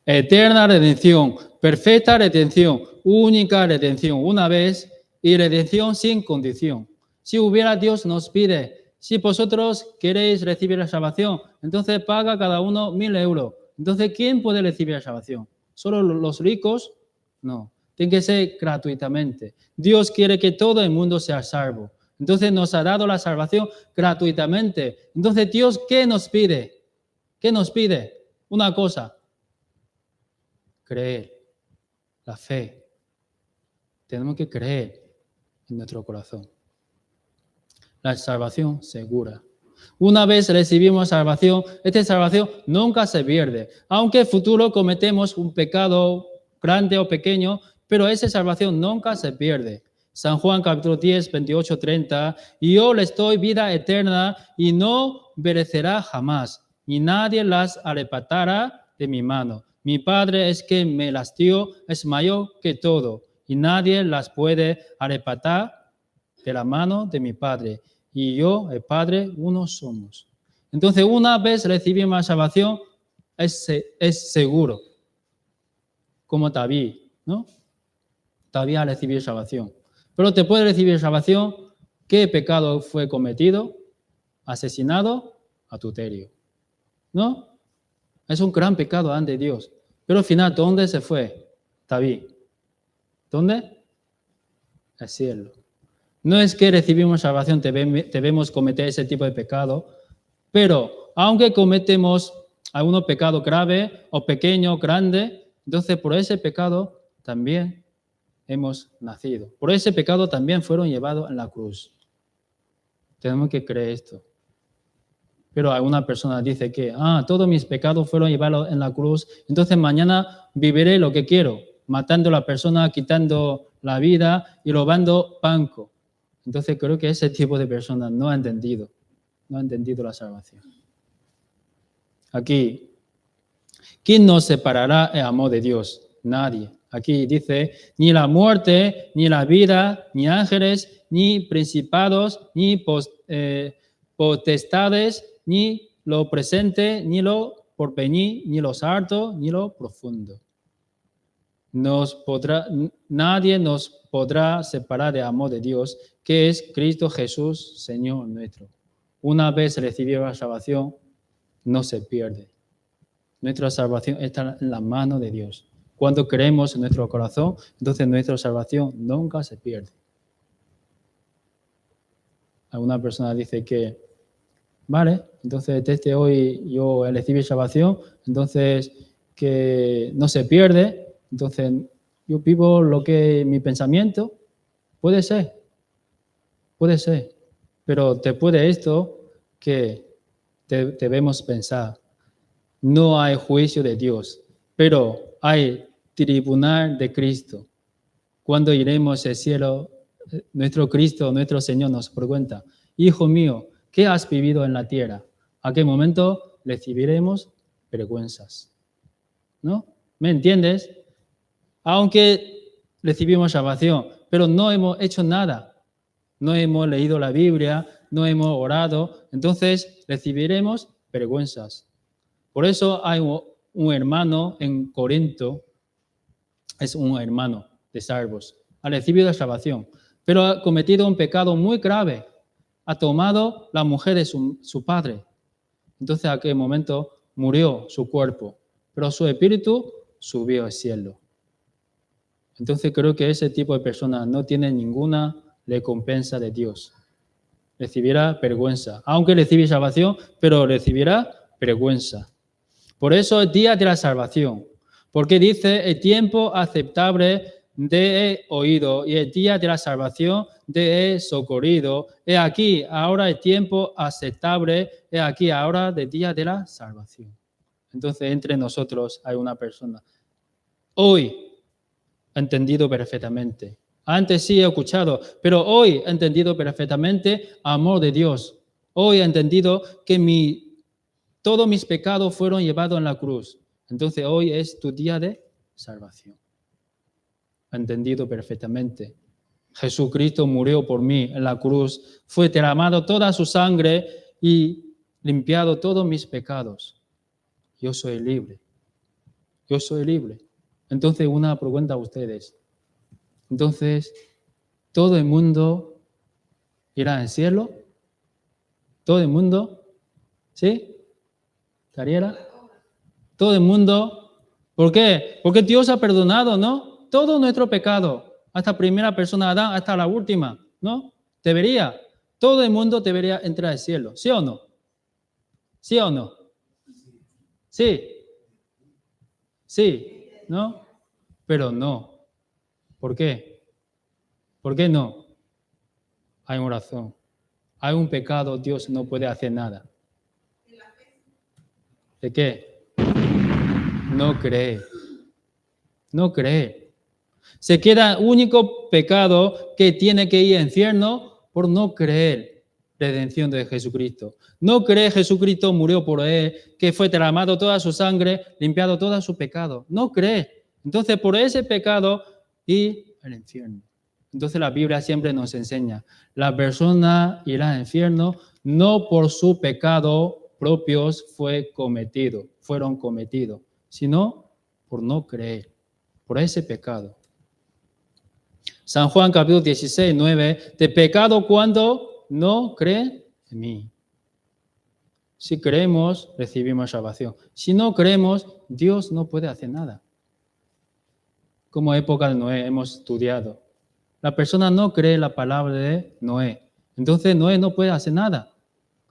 Eterna redención, perfecta redención, única redención, una vez y redención sin condición. Si hubiera Dios nos pide, si vosotros queréis recibir la salvación, entonces paga cada uno 1.000 euros. Entonces, ¿quién puede recibir la salvación? ¿Solo los ricos? No, tiene que ser gratuitamente. Dios quiere que todo el mundo sea salvo. Entonces nos ha dado la salvación gratuitamente. Entonces, Dios, ¿qué nos pide? ¿Qué nos pide? Una cosa. Creer. La fe. Tenemos que creer en nuestro corazón. La salvación segura. Una vez recibimos salvación, esta salvación nunca se pierde. Aunque en el futuro cometemos un pecado grande o pequeño, pero esa salvación nunca se pierde. San Juan capítulo 10, 28, 30. Y yo les doy vida eterna y no perecerá jamás, y nadie las arrebatará de mi mano. Mi Padre es que me las dio, es mayor que todo, y nadie las puede arrebatar de la mano de mi Padre. Y yo, el Padre, uno somos. Entonces, una vez recibimos la salvación, es seguro. Como David, ¿no? David ha recibido salvación. Pero te puede recibir salvación. ¿Qué pecado fue cometido? Asesinado, adulterio. ¿No? Es un gran pecado ante Dios. Pero al final, ¿dónde se fue David? ¿Dónde? Al cielo. No es que recibimos salvación, debemos cometer ese tipo de pecado, pero aunque cometemos algunos pecados graves o pequeños, grandes, entonces por ese pecado también hemos nacido. Por ese pecado también fueron llevados en la cruz. Tenemos que creer esto. Pero alguna persona dice que todos mis pecados fueron llevados en la cruz, entonces mañana viviré lo que quiero, matando a la persona, quitando la vida y robando banco. Entonces creo que ese tipo de personas no ha entendido la salvación. Aquí, ¿quién nos separará el amor de Dios? Nadie. Aquí dice, ni la muerte, ni la vida, ni ángeles, ni principados, ni potestades, ni lo presente, ni lo porvenir, ni lo alto, ni lo profundo. Nadie nos podrá separar del amor de Dios, que es Cristo Jesús, Señor nuestro. Una vez recibida la salvación, no se pierde. Nuestra salvación está en la mano de Dios. Cuando creemos en nuestro corazón, entonces nuestra salvación nunca se pierde. Alguna persona dice que, vale, entonces desde hoy yo recibí salvación, entonces que no se pierde. Entonces, yo vivo lo que es mi pensamiento. Puede ser, pero después de esto que debemos pensar, no hay juicio de Dios, pero hay tribunal de Cristo. Cuando iremos al cielo, nuestro Cristo, nuestro Señor nos pregunta, hijo mío, ¿qué has vivido en la tierra? ¿A qué momento recibiremos vergüenzas? ¿No? ¿Me entiendes? Aunque recibimos salvación, pero no hemos hecho nada. No hemos leído la Biblia, no hemos orado, entonces recibiremos vergüenzas. Por eso hay un hermano en Corinto, es un hermano de salvos, ha recibido la salvación, pero ha cometido un pecado muy grave, ha tomado la mujer de su padre. Entonces, en aquel momento murió su cuerpo, pero su espíritu subió al cielo. Entonces, creo que ese tipo de personas no tiene ninguna recompensa de Dios. Recibirá vergüenza, aunque recibe salvación, pero recibirá vergüenza. Por eso es día de la salvación, porque dice el tiempo aceptable de oído y el día de la salvación de socorrido. He aquí, ahora el tiempo aceptable, he aquí, ahora del día de la salvación. Entonces, entre nosotros hay una persona. Hoy he entendido perfectamente. Antes sí he escuchado, pero hoy he entendido perfectamente el amor de Dios. Hoy he entendido que todos mis pecados fueron llevados en la cruz. Entonces hoy es tu día de salvación. He entendido perfectamente. Jesucristo murió por mí en la cruz. Fue derramado toda su sangre y limpiado todos mis pecados. Yo soy libre. Yo soy libre. Entonces, una pregunta a ustedes. Entonces, ¿todo el mundo irá al cielo? ¿Todo el mundo? ¿Sí? ¿Cariera? Todo el mundo. ¿Por qué? Porque Dios ha perdonado, ¿no? Todo nuestro pecado. Hasta primera persona Adán, hasta la última, ¿no? Debería. Todo el mundo debería entrar al cielo. ¿Sí o no? ¿Sí o no? Sí. Sí. ¿No? Pero no. ¿Por qué? ¿Por qué no? Hay una razón. Hay un pecado, Dios no puede hacer nada. ¿De qué? No cree. No cree. Se queda el único pecado que tiene que ir al infierno por no creer redención de Jesucristo. No cree Jesucristo murió por él, que fue derramado toda su sangre, limpiado todo su pecado. No cree. Entonces, por ese pecado y al infierno. Entonces, la Biblia siempre nos enseña, la persona irá al infierno no por su pecado propios fueron cometidos, sino por no creer, por ese pecado. San Juan capítulo 16, 9, de pecado cuando no cree en mí. Si creemos, recibimos salvación. Si no creemos, Dios no puede hacer nada. Como época de Noé hemos estudiado. La persona no cree la palabra de Noé. Entonces Noé no puede hacer nada.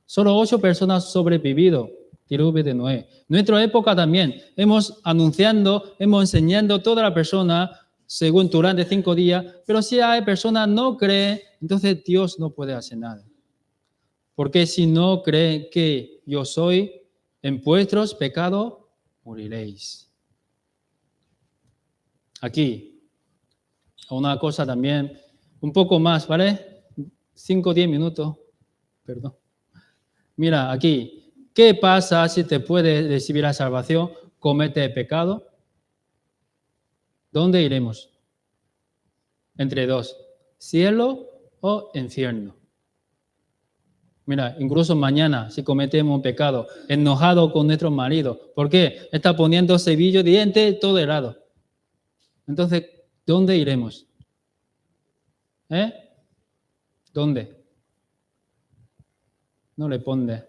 Solo 8 personas han sobrevivido diluvio de Noé. Nuestra época también. Hemos enseñando a toda la persona según durante 5 días. Pero si hay personas que no creen, entonces Dios no puede hacer nada. Porque si no creen que yo soy, en vuestros pecados moriréis. Aquí, una cosa también, un poco más, ¿vale? 5 o 10 minutos, perdón. Mira, aquí, ¿qué pasa si te puede recibir la salvación, comete el pecado? ¿Dónde iremos? Entre dos, cielo o infierno. Mira, incluso mañana, si cometemos un pecado, enojado con nuestro marido, ¿por qué? Está poniendo cepillo de dientes todo helado. Entonces, ¿dónde iremos? ¿Dónde? No le pone.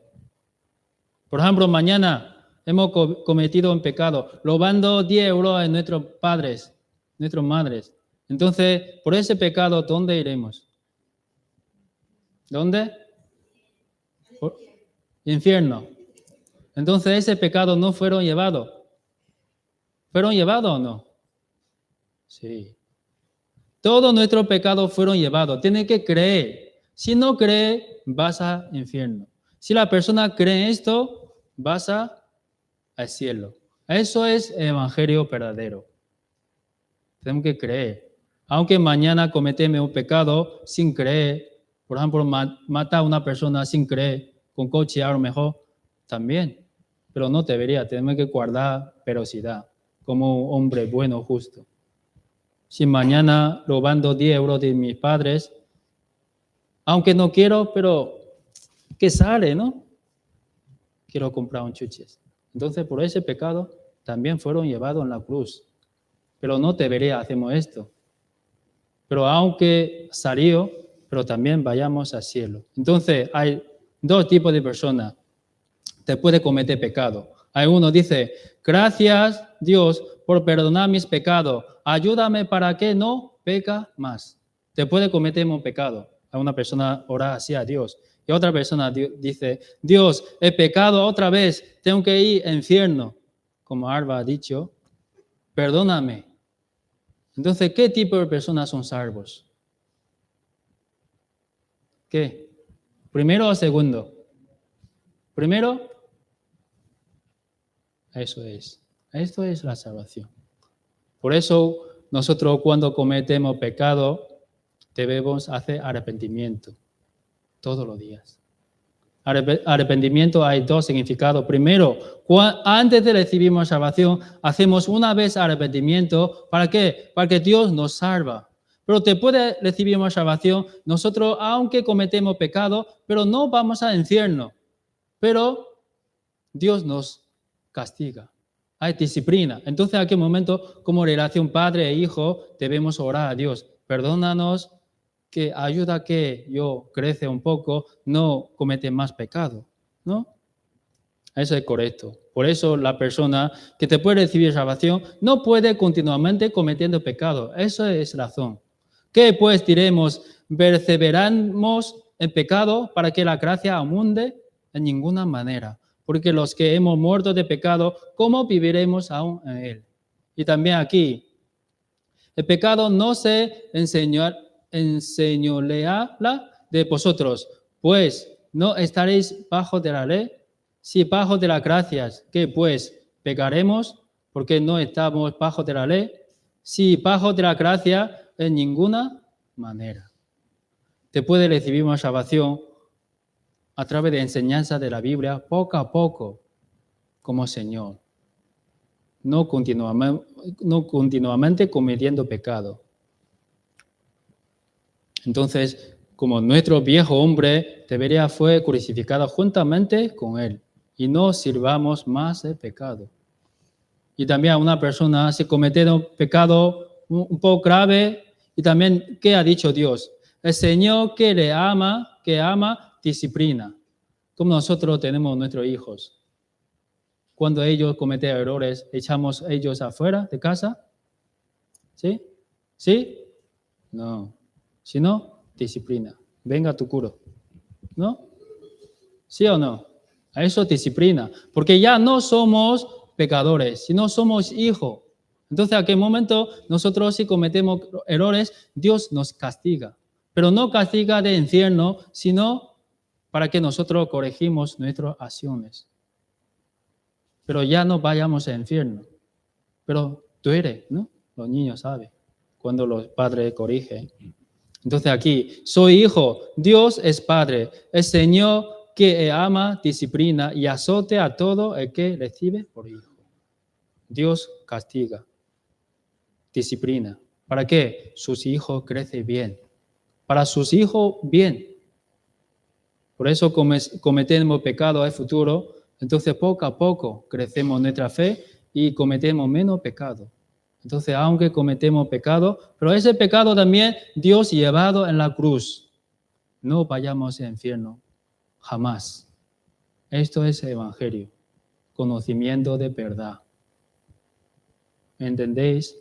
Por ejemplo, mañana hemos cometido un pecado, robando 10 euros a nuestros padres, nuestras madres. Entonces, por ese pecado, ¿dónde iremos? ¿Dónde? Infierno. Entonces, ese pecado no fueron llevados. ¿Fueron llevados o no? Sí. Todos nuestros pecados fueron llevados. Tienes que creer. Si no crees, vas al infierno. Si la persona cree esto, vas al cielo. Eso es el evangelio verdadero. Tenemos que creer. Aunque mañana cometemos un pecado sin creer, por ejemplo, matar a una persona sin creer, con coche a lo mejor, también. Pero no debería. Tenemos que guardar ferocidad como un hombre bueno, justo. Si mañana robando 10 euros de mis padres, aunque no quiero, pero ¿qué sale, no? Quiero comprar un chuches. Entonces, por ese pecado, también fueron llevados en la cruz. Pero no debería hacemos esto. Pero aunque salió, pero también vayamos al cielo. Entonces, hay dos tipos de personas. Te puede cometer pecado. Hay uno dice, gracias Dios por perdonar mis pecados. Ayúdame para que no peca más. Te puede cometer un pecado. Hay una persona ora así a Dios. Y otra persona dice, Dios, he pecado otra vez. Tengo que ir al infierno. Como Alba ha dicho, perdóname. Entonces, ¿qué tipo de personas son salvos? ¿Qué? ¿Primero o segundo? Primero, eso es. Esto es la salvación. Por eso, nosotros cuando cometemos pecado, debemos hacer arrepentimiento todos los días. Arrepentimiento hay dos significados. Primero, antes de recibir salvación, hacemos una vez arrepentimiento. ¿Para qué? Para que Dios nos salva. Pero te puede recibir salvación. Nosotros, aunque cometemos pecado, pero no vamos al infierno. Pero Dios nos castiga. Hay disciplina. Entonces, en aquel momento, como relación padre e hijo, debemos orar a Dios. Perdónanos, que ayuda a que yo crezca un poco, no comete más pecado, ¿no? Eso es correcto. Por eso la persona que te puede recibir salvación no puede continuamente cometiendo pecado. Eso es razón. ¿Qué pues diremos? ¿Perseveramos en pecado para que la gracia abunde? En ninguna manera. Porque los que hemos muerto de pecado, ¿cómo viviremos aún en él? Y también aquí, el pecado no se enseñoreará de vosotros, pues no estaréis bajo de la ley, si bajo de las gracias, ¿qué pues? ¿Pecaremos porque no estamos bajo de la ley? Si bajo de la gracia, en ninguna manera. Te puede recibir una salvación a través de enseñanza de la Biblia, poco a poco, como Señor. No continuamente cometiendo pecado. Entonces, como nuestro viejo hombre debería fue crucificado juntamente con él y no sirvamos más el pecado. Y también a una persona si comete un pecado un poco grave y también, ¿qué ha dicho Dios? El Señor que ama, disciplina. Como nosotros tenemos nuestros hijos. Cuando ellos cometen errores, echamos a ellos afuera de casa. ¿Sí? ¿Sí? No. Si no, disciplina. Venga tu curo. ¿No? ¿Sí o no? A eso disciplina. Porque ya no somos pecadores, sino somos hijos. Entonces, ¿a qué momento nosotros si cometemos errores, Dios nos castiga? Pero no castiga de infierno, sino para que nosotros corregimos nuestras acciones. Pero ya no vayamos al infierno. Pero duele, ¿no? Los niños saben cuando los padres corrigen. Entonces aquí, soy hijo, Dios es Padre, el Señor que ama, disciplina y azote a todo el que recibe por hijo. Dios castiga, disciplina. ¿Para qué? Sus hijos crecen bien. Para sus hijos, bien. Por eso cometemos pecado al futuro, entonces poco a poco crecemos nuestra fe y cometemos menos pecado. Entonces, aunque cometemos pecado, pero ese pecado también Dios llevado en la cruz. No vayamos al infierno, jamás. Esto es el Evangelio, conocimiento de verdad. ¿Entendéis?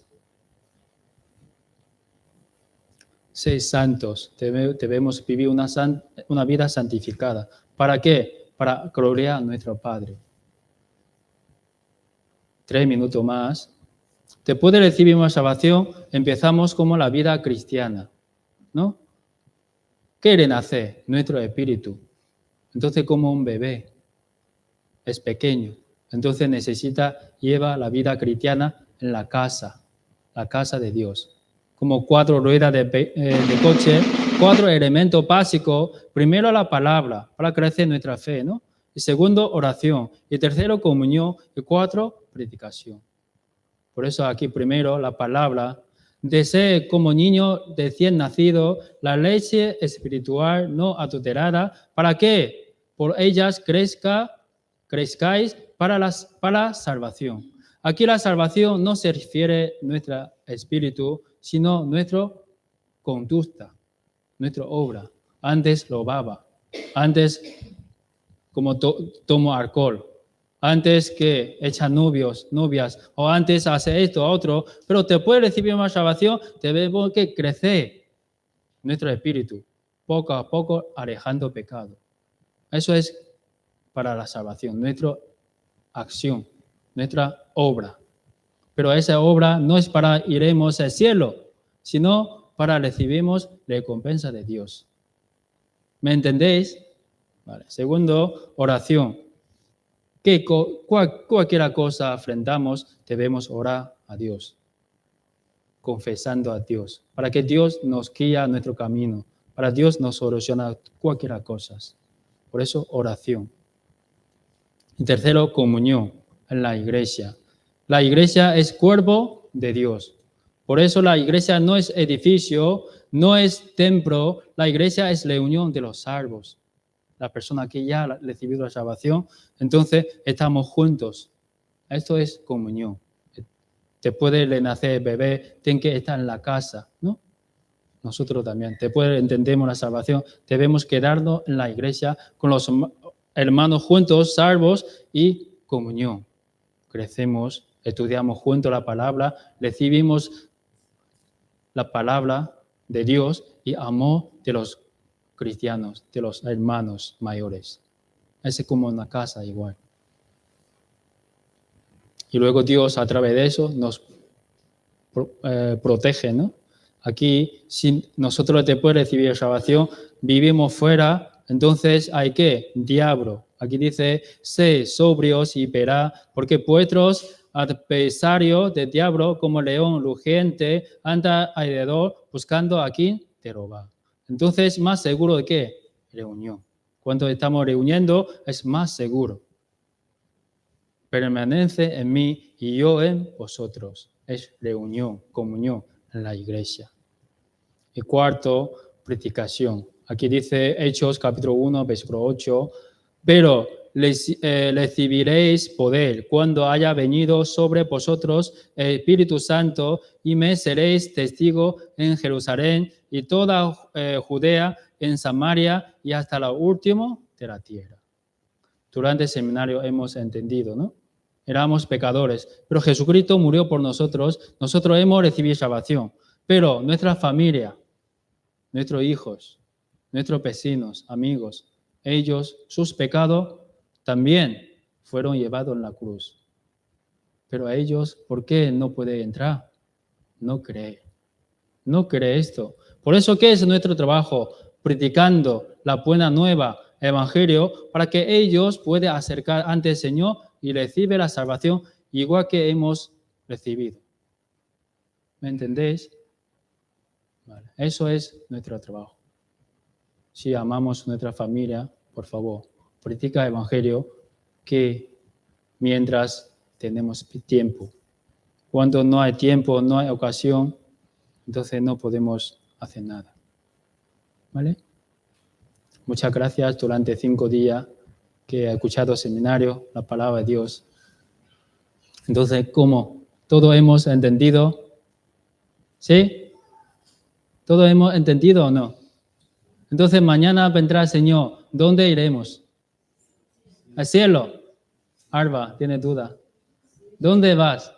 Ser santos, debemos vivir una vida santificada. ¿Para qué? Para gloriar a nuestro Padre. 3 minutos más. Después de recibir una salvación, empezamos como la vida cristiana, ¿no? ¿Qué renace? Nuestro espíritu. Entonces, como un bebé, es pequeño. Entonces lleva la vida cristiana en la casa de Dios. Como 4 ruedas de coche, 4 elementos básicos. Primero, la palabra, para crecer nuestra fe, ¿no? Y segundo, oración. Y tercero, comunión. Y 4, predicación. Por eso aquí primero la palabra, de ser como niño recién nacido, la leche espiritual no adulterada, para que por ellas crezcáis para la salvación. Aquí la salvación no se refiere a nuestro espíritu, sino a nuestra conducta, nuestra obra. Antes robaba, antes como tomo alcohol, antes que echa novias, o antes hace esto, otro, pero después de recibir una salvación, tenemos que crecer nuestro espíritu, poco a poco alejando pecado. Eso es para la salvación, nuestra acción, nuestra obra. Pero esa obra no es para iremos al cielo, sino para recibimos recompensa de Dios. ¿Me entendéis? Vale. Segundo, oración. Que cualquier cosa afrontamos, debemos orar a Dios, confesando a Dios, para que Dios nos guíe nuestro camino, para Dios nos soluciona cualquier cosa. Por eso, oración. Y tercero, comunión en la iglesia. La iglesia es cuerpo de Dios. Por eso la iglesia no es edificio, no es templo, la iglesia es reunión de los salvos. La persona que ya ha recibido la salvación, entonces estamos juntos. Esto es comunión. Después de nacer el bebé, tiene que estar en la casa, ¿no? Nosotros también. Después de entendemos la salvación, debemos quedarnos en la iglesia con los hermanos juntos, salvos y comunión. Crecemos, estudiamos juntos la palabra, recibimos la palabra de Dios y amor de los cristianos, de los hermanos mayores. Es como una casa igual. Y luego Dios a través de eso nos protege, ¿no? Aquí, si nosotros después de recibir salvación vivimos fuera, entonces hay que diablo. Aquí dice, sé sobrios y verá, porque vuestros adversarios del diablo, como león rugiente, anda alrededor buscando a quien te roba. Entonces, más seguro de qué? Reunión. Cuando estamos reuniendo, es más seguro. Permanece en mí y yo en vosotros. Es reunión, comunión en la iglesia. Y cuarto, predicación. Aquí dice Hechos capítulo 1, versículo 8, pero recibiréis poder cuando haya venido sobre vosotros el Espíritu Santo y me seréis testigo en Jerusalén y toda Judea, en Samaria y hasta lo último de la tierra. Durante el seminario hemos entendido, ¿no? Éramos pecadores, pero Jesucristo murió por nosotros, nosotros hemos recibido salvación, pero nuestra familia, nuestros hijos, nuestros vecinos, amigos, ellos, sus pecados también fueron llevados en la cruz. Pero a ellos, ¿por qué no puede entrar? No cree. No cree esto. Por eso, ¿qué es nuestro trabajo? Predicando la buena nueva, evangelio, para que ellos puedan acercar ante el Señor y reciban la salvación igual que hemos recibido. ¿Me entendéis? Vale. Eso es nuestro trabajo. Si amamos nuestra familia, por favor, predica el evangelio que mientras tenemos tiempo. Cuando no hay tiempo, no hay ocasión, entonces no podemos hacer nada. ¿Vale? Muchas gracias durante 5 días que he escuchado seminario, la palabra de Dios. Entonces, ¿cómo? ¿Todo hemos entendido? ¿Sí? ¿Todo hemos entendido o no? Entonces, mañana vendrá el Señor. ¿Dónde iremos? Al cielo. Alba, tiene duda. ¿Dónde vas?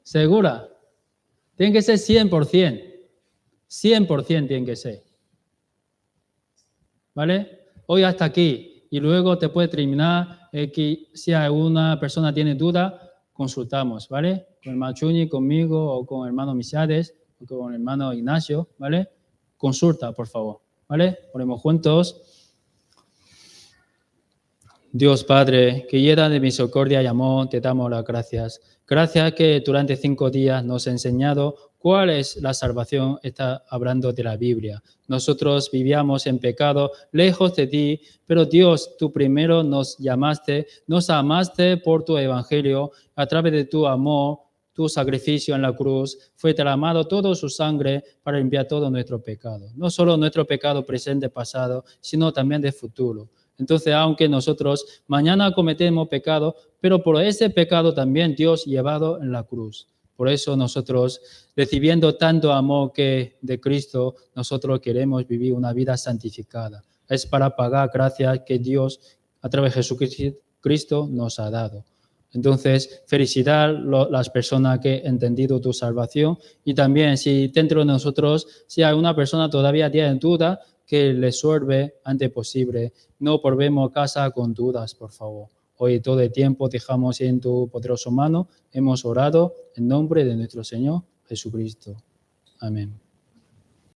¿Segura? Tiene que ser 100%. 100% tiene que ser. ¿Vale? Hoy hasta aquí. Y luego te puede terminar que si alguna persona tiene duda, consultamos, ¿vale? Con el hermano Chuni, conmigo, o con el hermano Misiades, o con el hermano Ignacio, ¿vale? Consulta, por favor, ¿vale? Oremos juntos. Dios Padre, que llena de misericordia y amor, te damos las gracias. Gracias que durante 5 días nos has enseñado cuál es la salvación, está hablando de la Biblia. Nosotros vivíamos en pecado, lejos de ti, pero Dios, tú primero nos llamaste, nos amaste por tu evangelio, a través de tu amor, tu sacrificio en la cruz, fue derramado toda su sangre para limpiar todo nuestro pecado. No solo nuestro pecado presente, pasado, sino también de futuro. Entonces, aunque nosotros mañana cometemos pecado, pero por ese pecado también Dios llevado en la cruz. Por eso nosotros, recibiendo tanto amor que de Cristo, nosotros queremos vivir una vida santificada. Es para pagar gracias que Dios, a través de Jesucristo, nos ha dado. Entonces, felicitar a las personas que han entendido tu salvación y también si dentro de nosotros, si alguna persona todavía tiene duda, que le suelve antes posible. No volvemos a casa con dudas, por favor. Hoy todo el tiempo dejamos en tu poderosa mano. Hemos orado en nombre de nuestro Señor Jesucristo. Amén.